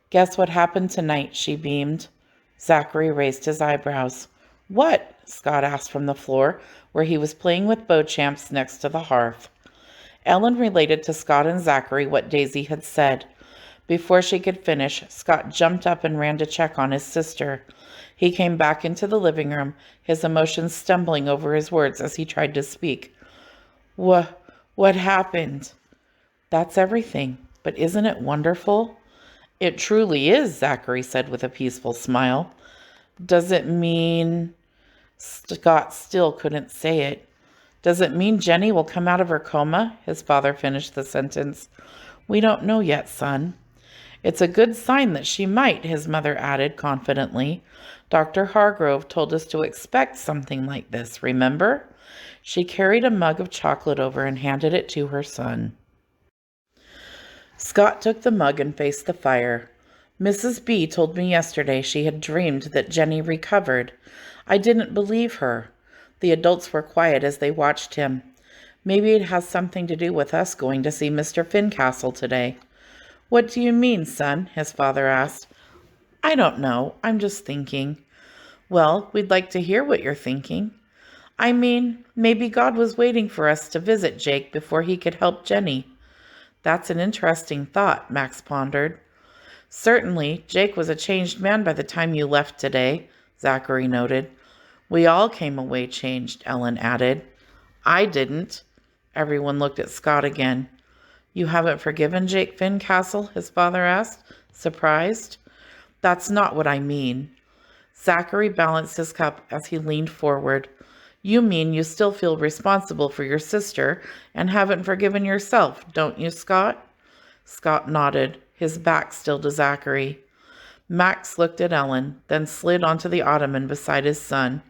Guess what happened tonight, she beamed. Zachary raised his eyebrows. What? Scott asked from the floor, where he was playing with Beauchamps next to the hearth. Ellen related to Scott and Zachary what Daisy had said. Before she could finish, Scott jumped up and ran to check on his sister. He came back into the living room, his emotions stumbling over his words as he tried to speak. What happened? That's everything, but isn't it wonderful? It truly is, Zachary said with a peaceful smile. Does it mean... Scott still couldn't say it. Does it mean Jenny will come out of her coma? His father finished the sentence. We don't know yet, son. It's a good sign that she might, his mother added confidently. Dr. Hargrove told us to expect something like this, remember? She carried a mug of chocolate over and handed it to her son. Scott took the mug and faced the fire. Mrs. B told me yesterday she had dreamed that Jenny recovered. I didn't believe her. The adults were quiet as they watched him. Maybe it has something to do with us going to see Mr. Fincastle today. What do you mean, son? His father asked. I don't know. I'm just thinking. Well, we'd like to hear what you're thinking. I mean, maybe God was waiting for us to visit Jake before he could help Jenny. That's an interesting thought, Max pondered. Certainly, Jake was a changed man by the time you left today, Zachary noted. We all came away changed, Ellen added. I didn't. Everyone looked at Scott again. You haven't forgiven Jake Fincastle? His father asked, surprised. That's not what I mean. Zachary balanced his cup as he leaned forward. You mean you still feel responsible for your sister and haven't forgiven yourself, don't you, Scott? Scott nodded, his back still to Zachary. Max looked at Ellen, then slid onto the ottoman beside his son.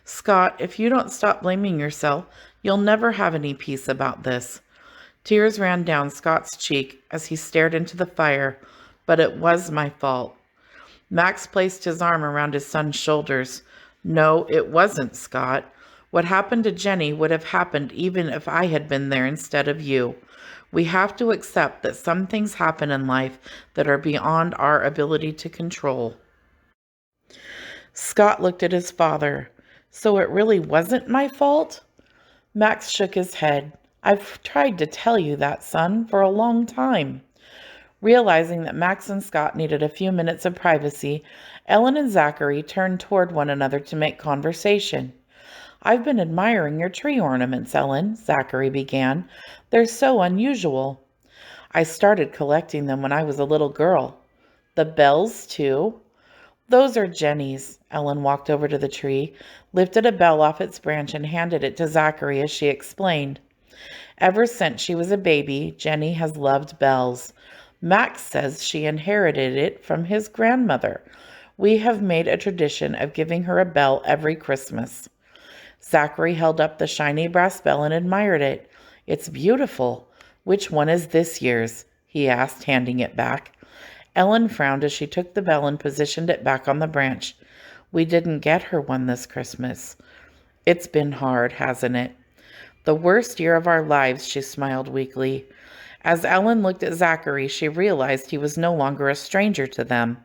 Scott, if you don't stop blaming yourself, you'll never have any peace about this. Tears ran down Scott's cheek as he stared into the fire, but it was my fault. Max placed his arm around his son's shoulders. No, it wasn't, Scott. What happened to Jenny would have happened even if I had been there instead of you. We have to accept that some things happen in life that are beyond our ability to control. Scott looked at his father. So it really wasn't my fault? Max shook his head. I've tried to tell you that, son, for a long time. Realizing that Max and Scott needed a few minutes of privacy, Ellen and Zachary turned toward one another to make conversation. I've been admiring your tree ornaments, Ellen, Zachary began. They're so unusual. I started collecting them when I was a little girl. The bells, too? Those are Jenny's. Ellen walked over to the tree, lifted a bell off its branch, and handed it to Zachary as she explained. Ever since she was a baby, Jenny has loved bells. Max says she inherited it from his grandmother. We have made a tradition of giving her a bell every Christmas. Zachary held up the shiny brass bell and admired it. It's beautiful. Which one is this year's? He asked, handing it back. Ellen frowned as she took the bell and positioned it back on the branch. We didn't get her one this Christmas. It's been hard, hasn't it? The worst year of our lives, she smiled weakly. As Ellen looked at Zachary, she realized he was no longer a stranger to them.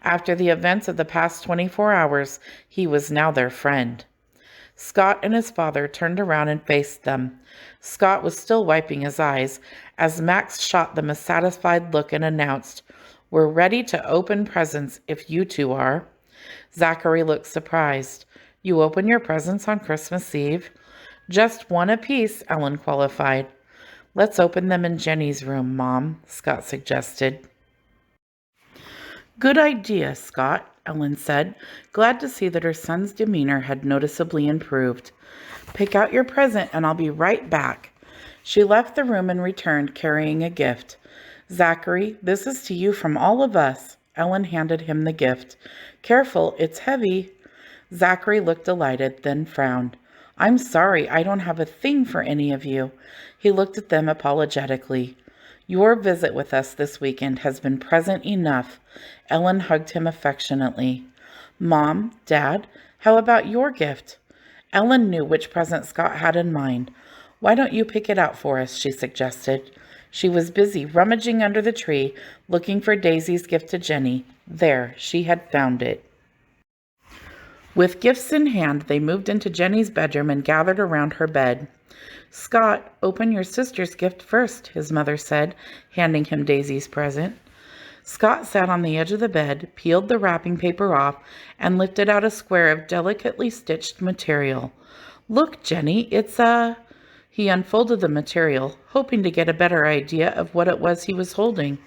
After the events of the past 24 hours, he was now their friend. Scott and his father turned around and faced them. Scott was still wiping his eyes as Max shot them a satisfied look and announced, "We're ready to open presents if you two are." Zachary looked surprised. "You open your presents on Christmas Eve?" "Just one apiece," Ellen qualified. "Let's open them in Jenny's room, Mom," Scott suggested. "Good idea, Scott," Ellen said, glad to see that her son's demeanor had noticeably improved. "Pick out your present and I'll be right back." She left the room and returned carrying a gift. "Zachary, this is to you from all of us." Ellen handed him the gift. "Careful, it's heavy." Zachary looked delighted, then frowned. "I'm sorry, I don't have a thing for any of you." He looked at them apologetically. "Your visit with us this weekend has been present enough." Ellen hugged him affectionately. "Mom, Dad, how about your gift?" Ellen knew which present Scott had in mind. "Why don't you pick it out for us?" she suggested. She was busy rummaging under the tree, looking for Daisy's gift to Jenny. There, she had found it. With gifts in hand, they moved into Jenny's bedroom and gathered around her bed. "Scott, open your sister's gift first," his mother said, handing him Daisy's present. Scott sat on the edge of the bed, peeled the wrapping paper off, and lifted out a square of delicately stitched material. "Look, Jenny, it's a—" He unfolded the material, hoping to get a better idea of what it was he was holding.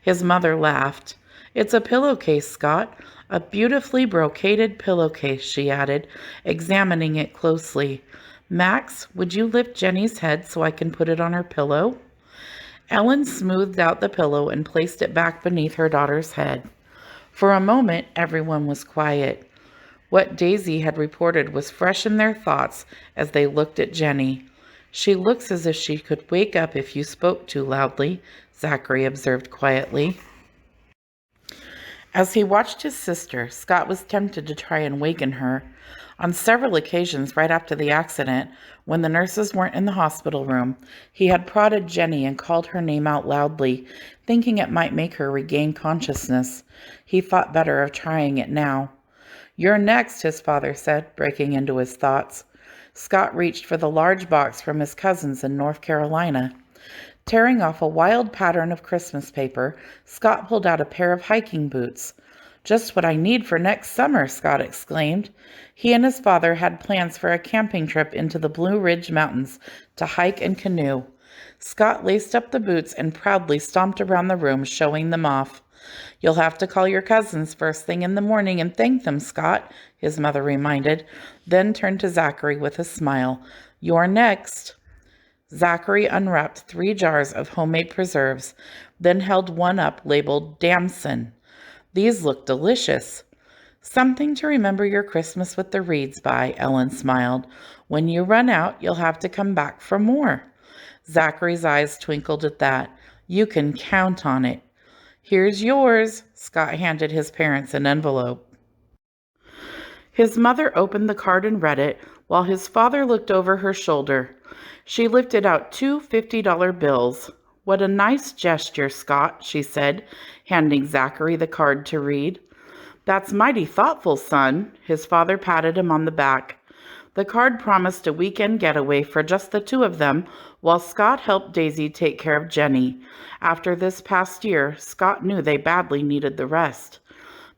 His mother laughed. "It's a pillowcase, Scott. A beautifully brocaded pillowcase," she added, examining it closely. "Max, would you lift Jenny's head so I can put it on her pillow?" Ellen smoothed out the pillow and placed it back beneath her daughter's head. For a moment, everyone was quiet. What Daisy had reported was fresh in their thoughts as they looked at Jenny. "She looks as if she could wake up if you spoke too loudly," Zachary observed quietly. As he watched his sister, Scott was tempted to try and waken her. On several occasions right after the accident, when the nurses weren't in the hospital room, he had prodded Jenny and called her name out loudly, thinking it might make her regain consciousness. He thought better of trying it now. "You're next," his father said, breaking into his thoughts. Scott reached for the large box from his cousins in North Carolina. Tearing off a wild pattern of Christmas paper, Scott pulled out a pair of hiking boots. "Just what I need for next summer," Scott exclaimed. He and his father had plans for a camping trip into the Blue Ridge Mountains to hike and canoe. Scott laced up the boots and proudly stomped around the room, showing them off. "You'll have to call your cousins first thing in the morning and thank them, Scott," his mother reminded, then turned to Zachary with a smile. "You're next." Zachary unwrapped 3 jars of homemade preserves, then held one up labeled Damson. "These look delicious." "Something to remember your Christmas with the Reeds by," Ellen smiled. "When you run out, you'll have to come back for more." Zachary's eyes twinkled at that. "You can count on it." "Here's yours." Scott handed his parents an envelope. His mother opened the card and read it, while his father looked over her shoulder. She lifted out 2 $50 bills. "What a nice gesture, Scott," she said, handing Zachary the card to read. "That's mighty thoughtful, son." His father patted him on the back. The card promised a weekend getaway for just the 2 of them, while Scott helped Daisy take care of Jenny. After this past year, Scott knew they badly needed the rest.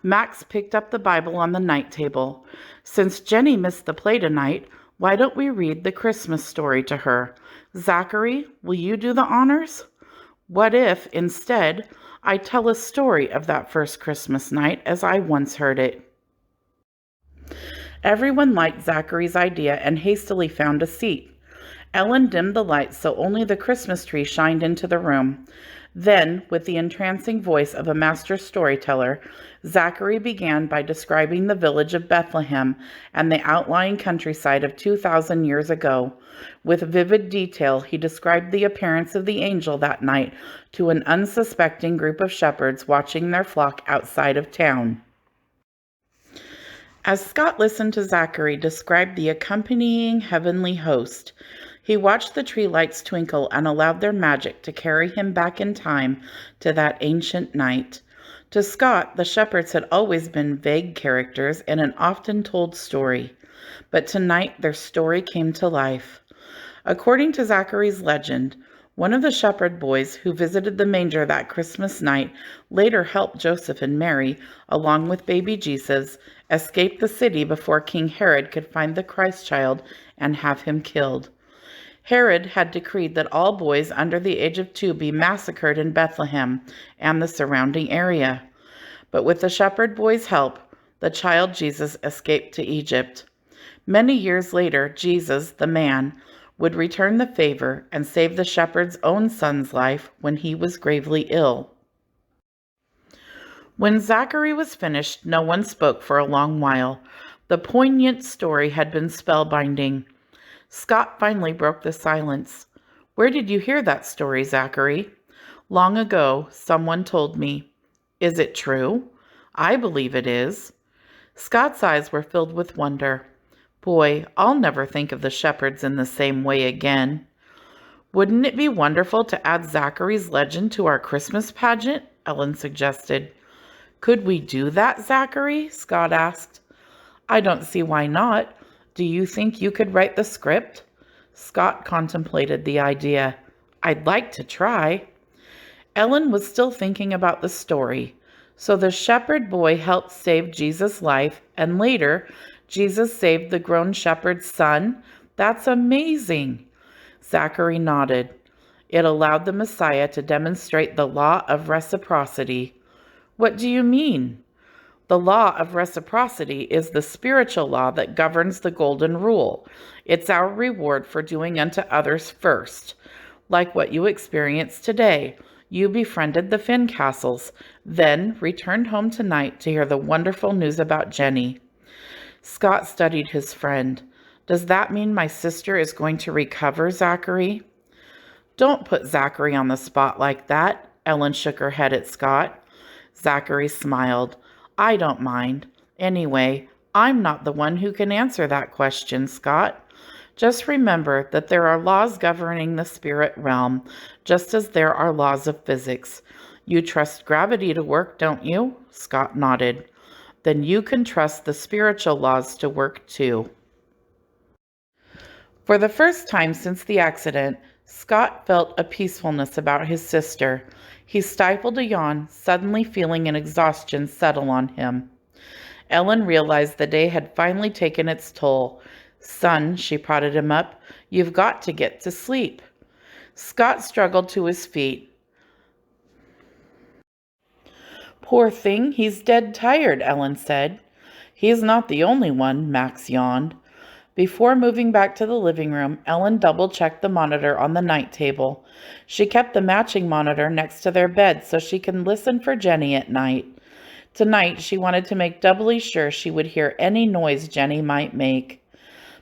Max picked up the Bible on the night table. "Since Jenny missed the play tonight, why don't we read the Christmas story to her? Zachary, will you do the honors?" "What if, instead, I tell a story of that first Christmas night as I once heard it. Everyone liked Zachary's idea and hastily found a seat. Ellen dimmed the lights so only the Christmas tree shined into the room. Then, with the entrancing voice of a master storyteller, Zachary began by describing the village of Bethlehem and the outlying countryside of 2,000 years ago. With vivid detail, he described the appearance of the angel that night to an unsuspecting group of shepherds watching their flock outside of town. As Scott listened to Zachary describe the accompanying heavenly host, he watched the tree lights twinkle and allowed their magic to carry him back in time to that ancient night. To Scott, the shepherds had always been vague characters in an often told story, but tonight their story came to life. According to Zachary's legend, one of the shepherd boys who visited the manger that Christmas night later helped Joseph and Mary, along with baby Jesus, escape the city before King Herod could find the Christ child and have him killed. Herod had decreed that all boys under the age of 2 be massacred in Bethlehem and the surrounding area. But with the shepherd boys' help, the child Jesus escaped to Egypt. Many years later, Jesus, the man, would return the favor and save the shepherd's own son's life when he was gravely ill. When Zachary was finished, no one spoke for a long while. The poignant story had been spellbinding. Scott finally broke the silence. "Where did you hear that story, Zachary?" "Long ago, someone told me." "Is it true?" "I believe it is." Scott's eyes were filled with wonder. "Boy, I'll never think of the shepherds in the same way again." "Wouldn't it be wonderful to add Zachary's legend to our Christmas pageant?" Ellen suggested. "Could we do that, Zachary?" Scott asked. "I don't see why not. Do you think you could write the script?" Scott contemplated the idea. "I'd like to try." Ellen was still thinking about the story. So the shepherd boy helped save Jesus' life, and later, Jesus saved the grown shepherd's son? That's amazing. Zachary nodded. It allowed the Messiah to demonstrate the law of reciprocity. What do you mean? The law of reciprocity is the spiritual law that governs the golden rule. It's our reward for doing unto others first. Like what you experienced today. You befriended the Fincastles, then returned home tonight to hear the wonderful news about Jenny. Scott studied his friend. Does that mean my sister is going to recover, Zachary? Don't put Zachary on the spot like that. Ellen shook her head at Scott. Zachary smiled. I don't mind. Anyway, I'm not the one who can answer that question, Scott. Just remember that there are laws governing the spirit realm, just as there are laws of physics. You trust gravity to work, don't you? Scott nodded. Then you can trust the spiritual laws to work too. For the first time since the accident, Scott felt a peacefulness about his sister. He stifled a yawn, suddenly feeling an exhaustion settle on him. Ellen realized the day had finally taken its toll. Son, she prodded him up, you've got to get to sleep. Scott struggled to his feet. Poor thing, he's dead tired, Ellen said. He's not the only one, Max yawned. Before moving back to the living room, Ellen double-checked the monitor on the night table. She kept the matching monitor next to their bed so she can listen for Jenny at night. Tonight, she wanted to make doubly sure she would hear any noise Jenny might make.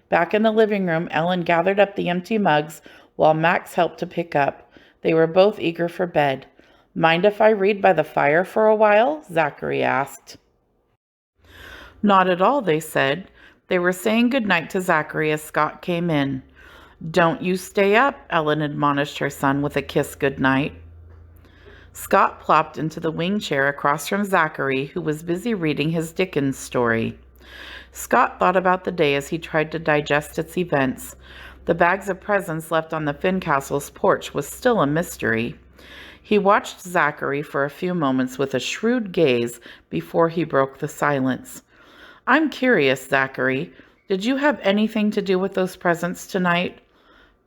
Back in the living room, Ellen gathered up the empty mugs while Max helped to pick up. They were both eager for bed. Mind if I read by the fire for a while? Zachary asked. Not at all, they said. They were saying goodnight to Zachary as Scott came in. Don't you stay up, Ellen admonished her son with a kiss goodnight. Scott plopped into the wing chair across from Zachary, who was busy reading his Dickens story. Scott thought about the day as he tried to digest its events. The bags of presents left on the Fincastle's porch was still a mystery. He watched Zachary for a few moments with a shrewd gaze before he broke the silence. I'm curious, Zachary. Did you have anything to do with those presents tonight?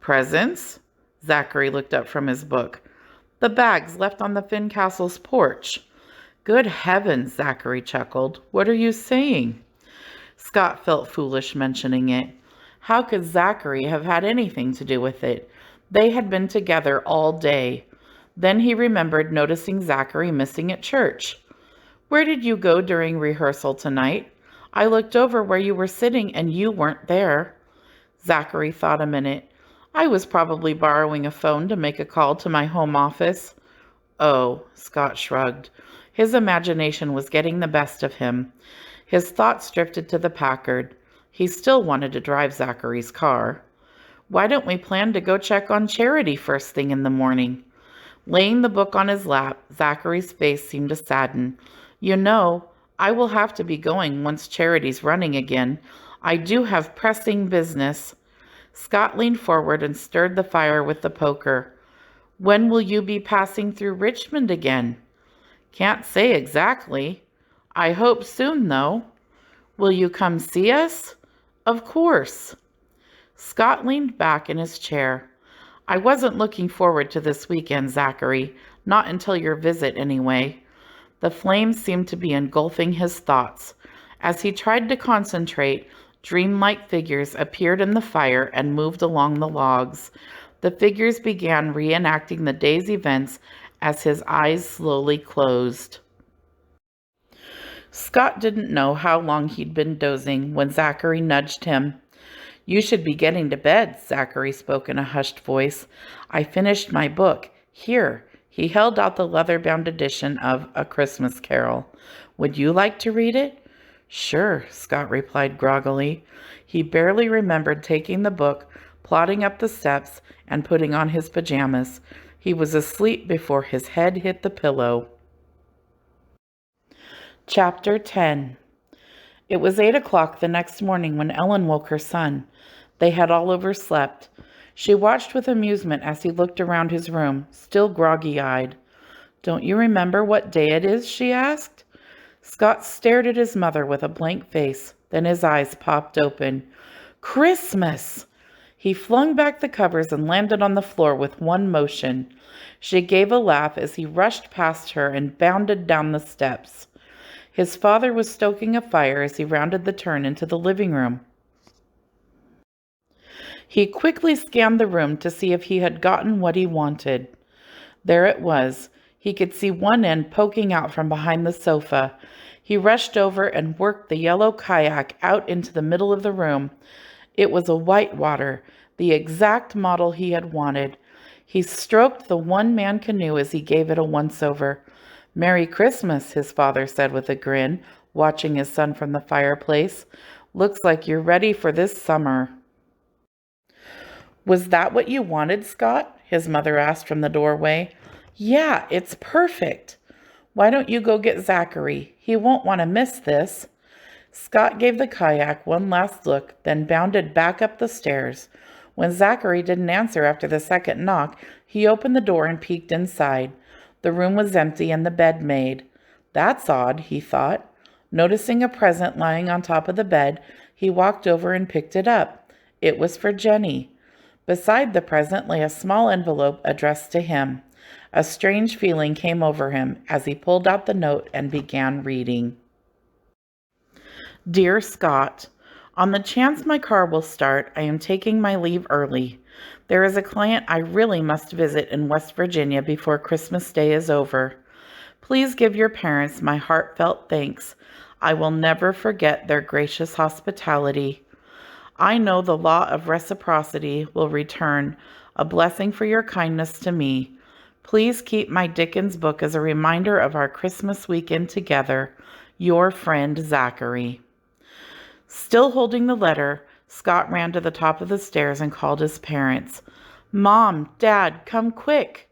Presents? Zachary looked up from his book. The bags left on the Fincastle's porch. Good heavens, Zachary chuckled. What are you saying? Scott felt foolish mentioning it. How could Zachary have had anything to do with it? They had been together all day. Then he remembered noticing Zachary missing at church. Where did you go during rehearsal tonight? I looked over where you were sitting and you weren't there. Zachary thought a minute. I was probably borrowing a phone to make a call to my home office. Oh, Scott shrugged. His imagination was getting the best of him. His thoughts drifted to the Packard. He still wanted to drive Zachary's car. Why don't we plan to go check on Charity first thing in the morning? Laying the book on his lap, Zachary's face seemed to sadden. You know, I will have to be going once Charity's running again. I do have pressing business. Scott leaned forward and stirred the fire with the poker. When will you be passing through Richmond again? Can't say exactly. I hope soon, though. Will you come see us? Of course. Scott leaned back in his chair. I wasn't looking forward to this weekend, Zachary. Not until your visit, anyway. The flames seemed to be engulfing his thoughts. As he tried to concentrate, dreamlike figures appeared in the fire and moved along the logs. The figures began reenacting the day's events as his eyes slowly closed. Scott didn't know how long he'd been dozing when Zachary nudged him. You should be getting to bed, Zachary spoke in a hushed voice. I finished my book. Here. He held out the leather-bound edition of A Christmas Carol. Would you like to read it? Sure, Scott replied groggily. He barely remembered taking the book, plodding up the steps, and putting on his pajamas. He was asleep before his head hit the pillow. Chapter 10. It was 8 o'clock the next morning when Ellen woke her son. They had all overslept. She watched with amusement as he looked around his room, still groggy-eyed. Don't you remember what day it is? She asked. Scott stared at his mother with a blank face. Then his eyes popped open. Christmas! He flung back the covers and landed on the floor with one motion. She gave a laugh as he rushed past her and bounded down the steps. His father was stoking a fire as he rounded the turn into the living room. He quickly scanned the room to see if he had gotten what he wanted. There it was. He could see one end poking out from behind the sofa. He rushed over and worked the yellow kayak out into the middle of the room. It was a whitewater, the exact model he had wanted. He stroked the one-man canoe as he gave it a once-over. Merry Christmas, his father said with a grin, watching his son from the fireplace. Looks like you're ready for this summer. Was that what you wanted, Scott? His mother asked from the doorway. Yeah, it's perfect. Why don't you go get Zachary? He won't want to miss this. Scott gave the kayak one last look, then bounded back up the stairs. When Zachary didn't answer after the second knock, he opened the door and peeked inside. The room was empty and the bed made. That's odd, he thought. Noticing a present lying on top of the bed, he walked over and picked it up. It was for Jenny. Beside the present lay a small envelope addressed to him. A strange feeling came over him as he pulled out the note and began reading. Dear Scott, on the chance my car will start, I am taking my leave early. There is a client I really must visit in West Virginia before Christmas Day is over. Please give your parents my heartfelt thanks. I will never forget their gracious hospitality. I know the law of reciprocity will return, a blessing for your kindness to me. Please keep my Dickens book as a reminder of our Christmas weekend together. Your friend, Zachary. Still holding the letter, Scott ran to the top of the stairs and called his parents. Mom, Dad, come quick.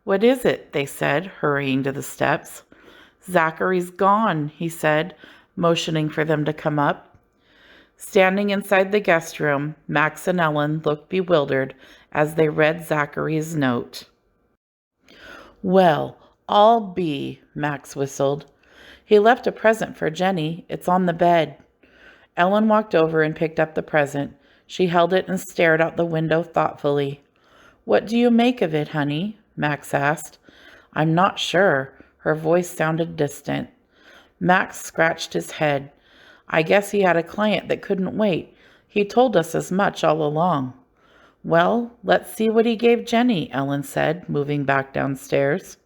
What is it? They said, hurrying to the steps. Zachary's gone, he said, motioning for them to come up. Standing inside the guest room, Max and Ellen looked bewildered as they read Zachary's note. Well, I'll be, Max whistled. He left a present for Jenny. It's on the bed. Ellen walked over and picked up the present. She held it and stared out the window thoughtfully. What do you make of it, honey? Max asked. I'm not sure. Her voice sounded distant. Max scratched his head. I guess he had a client that couldn't wait. He told us as much all along. Well, let's see what he gave Jenny, Ellen said, moving back downstairs.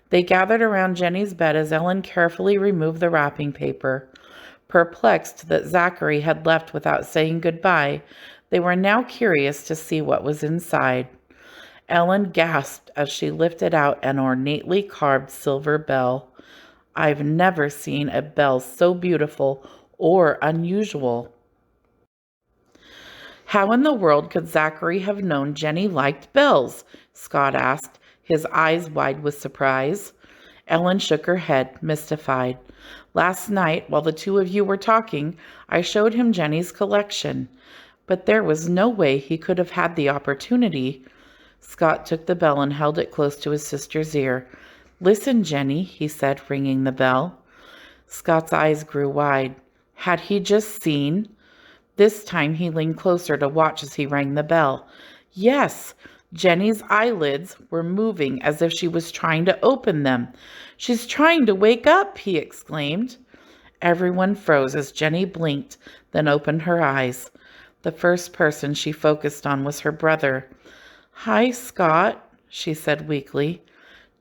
They gathered around Jenny's bed as Ellen carefully removed the wrapping paper. Perplexed that Zachary had left without saying goodbye, they were now curious to see what was inside. Ellen gasped as she lifted out an ornately carved silver bell. I've never seen a bell so beautiful or unusual. How in the world could Zachary have known Jenny liked bells? Scott asked, his eyes wide with surprise. Ellen shook her head, mystified. Last night, while the two of you were talking, I showed him Jenny's collection. But there was no way he could have had the opportunity. Scott took the bell and held it close to his sister's ear. Listen, Jenny, he said, ringing the bell. Scott's eyes grew wide. Had he just seen? This time he leaned closer to watch as he rang the bell. Yes, Jenny's eyelids were moving as if she was trying to open them. She's trying to wake up, he exclaimed. Everyone froze as Jenny blinked, then opened her eyes. The first person she focused on was her brother. Hi, Scott, she said weakly.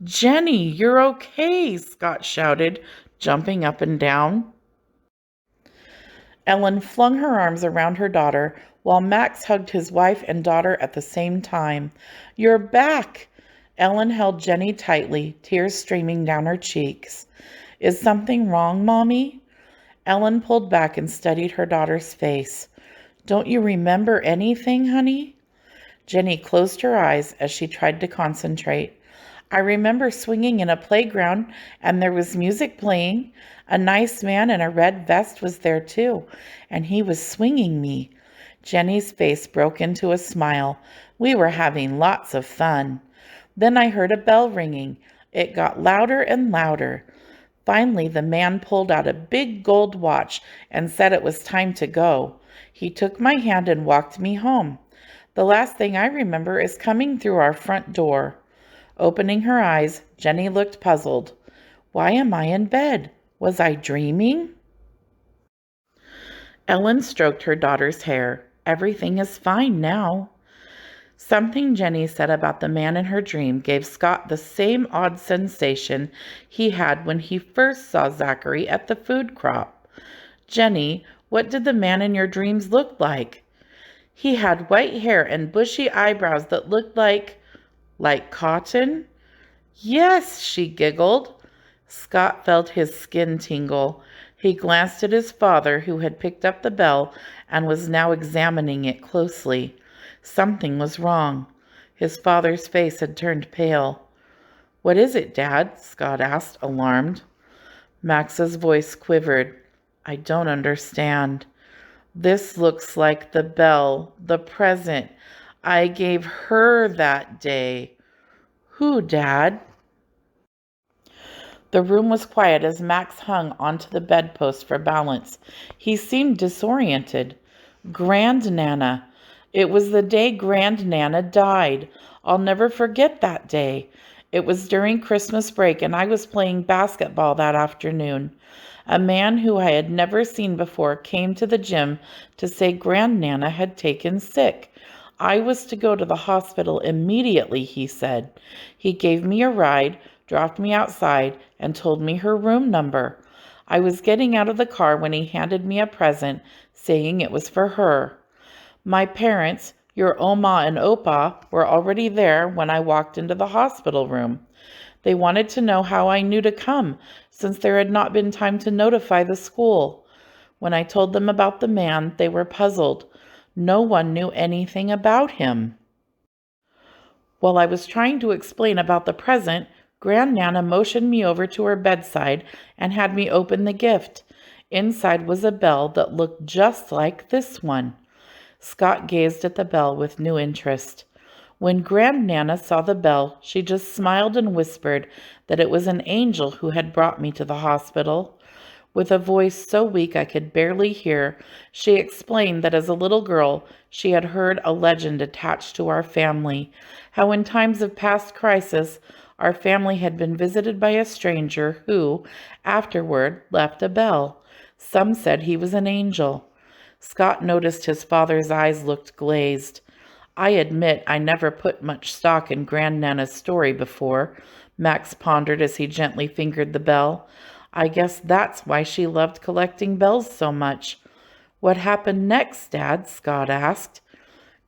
Jenny, you're okay, Scott shouted, jumping up and down. Ellen flung her arms around her daughter while Max hugged his wife and daughter at the same time. You're back! Ellen held Jenny tightly, tears streaming down her cheeks. Is something wrong, Mommy? Ellen pulled back and studied her daughter's face. Don't you remember anything, honey? Jenny closed her eyes as she tried to concentrate. I remember swinging in a playground and there was music playing. A nice man in a red vest was there too, and he was swinging me. Jenny's face broke into a smile. We were having lots of fun. Then I heard a bell ringing. It got louder and louder. Finally, the man pulled out a big gold watch and said it was time to go. He took my hand and walked me home. The last thing I remember is coming through our front door. Opening her eyes, Jenny looked puzzled. Why am I in bed? Was I dreaming? Ellen stroked her daughter's hair. Everything is fine now. Something Jenny said about the man in her dream gave Scott the same odd sensation he had when he first saw Zachary at the food crop. Jenny, what did the man in your dreams look like? He had white hair and bushy eyebrows that looked like cotton? Yes, she giggled. Scott felt his skin tingle. He glanced at his father, who had picked up the bell and was now examining it closely. Something was wrong. His father's face had turned pale. What is it, Dad? Scott asked, alarmed. Max's voice quivered. I don't understand. This looks like the bell, the present I gave her that day. Who, Dad? The room was quiet as Max hung onto the bedpost for balance. He seemed disoriented. Grandnana. It was the day Grandnana died. I'll never forget that day. It was during Christmas break and I was playing basketball that afternoon. A man who I had never seen before came to the gym to say Grandnana had taken sick. I was to go to the hospital immediately, he said. He gave me a ride, dropped me outside, and told me her room number. I was getting out of the car when he handed me a present, saying it was for her. My parents, your Oma and Opa, were already there when I walked into the hospital room. They wanted to know how I knew to come, since there had not been time to notify the school. When I told them about the man, they were puzzled. No one knew anything about him. While I was trying to explain about the present, Grandnana motioned me over to her bedside and had me open the gift. Inside was a bell that looked just like this one. Scott gazed at the bell with new interest. When Grandnana saw the bell, she just smiled and whispered that it was an angel who had brought me to the hospital. With a voice so weak I could barely hear, she explained that as a little girl she had heard a legend attached to our family, how in times of past crisis our family had been visited by a stranger who, afterward, left a bell. Some said he was an angel. Scott noticed his father's eyes looked glazed. I admit I never put much stock in Grandnana's story before, Max pondered as he gently fingered the bell. I guess that's why she loved collecting bells so much. What happened next, Dad? Scott asked.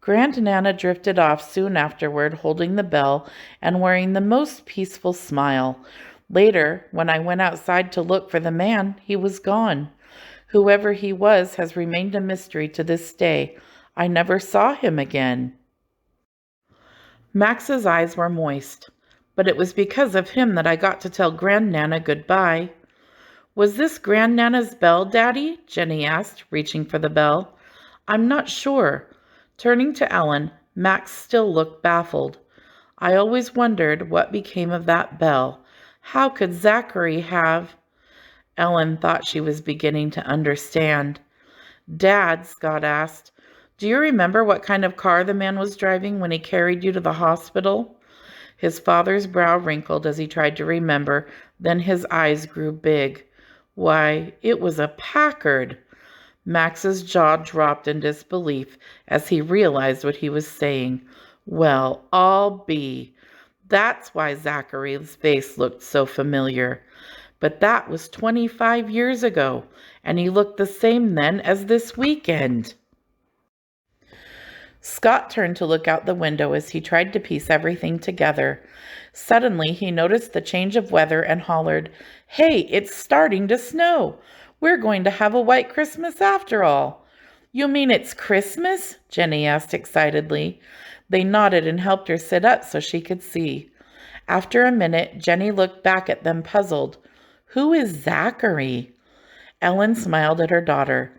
Grandnana drifted off soon afterward, holding the bell and wearing the most peaceful smile. Later, when I went outside to look for the man, he was gone. Whoever he was has remained a mystery to this day. I never saw him again. Max's eyes were moist, but it was because of him that I got to tell Grandnana goodbye. Was this Grandnana's bell, Daddy? Jenny asked, reaching for the bell. I'm not sure. Turning to Ellen, Max still looked baffled. I always wondered what became of that bell. How could Zachary have... Ellen thought she was beginning to understand. Dad, Scott asked, do you remember what kind of car the man was driving when he carried you to the hospital? His father's brow wrinkled as he tried to remember, then his eyes grew big. Why, it was a Packard. Max's jaw dropped in disbelief as he realized what he was saying. Well, I'll be. That's why Zachary's face looked so familiar. But that was 25 years ago, and he looked the same then as this weekend. Scott turned to look out the window as he tried to piece everything together. Suddenly, he noticed the change of weather and hollered, Hey, it's starting to snow. We're going to have a white Christmas after all. You mean it's Christmas? Jenny asked excitedly. They nodded and helped her sit up so she could see. After a minute, Jenny looked back at them puzzled. Who is Zachary? Ellen smiled at her daughter.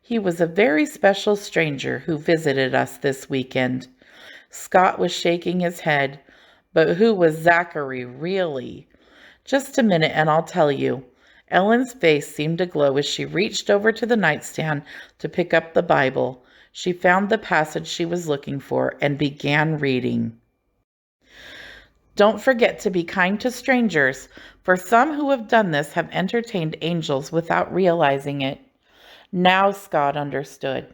He was a very special stranger who visited us this weekend. Scott was shaking his head. But who was Zachary, really? Just a minute and I'll tell you. Ellen's face seemed to glow as she reached over to the nightstand to pick up the Bible. She found the passage she was looking for and began reading. Don't forget to be kind to strangers, for some who have done this have entertained angels without realizing it. Now Scott understood.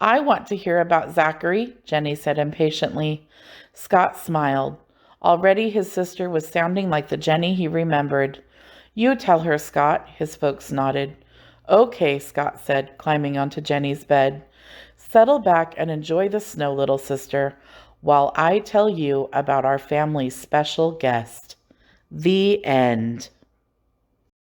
I want to hear about Zachary, Jenny said impatiently. Scott smiled. Already his sister was sounding like the Jenny he remembered. You tell her, Scott, his folks nodded. Okay, Scott said, climbing onto Jenny's bed. Settle back and enjoy the snow, little sister, while I tell you about our family's special guest. The end.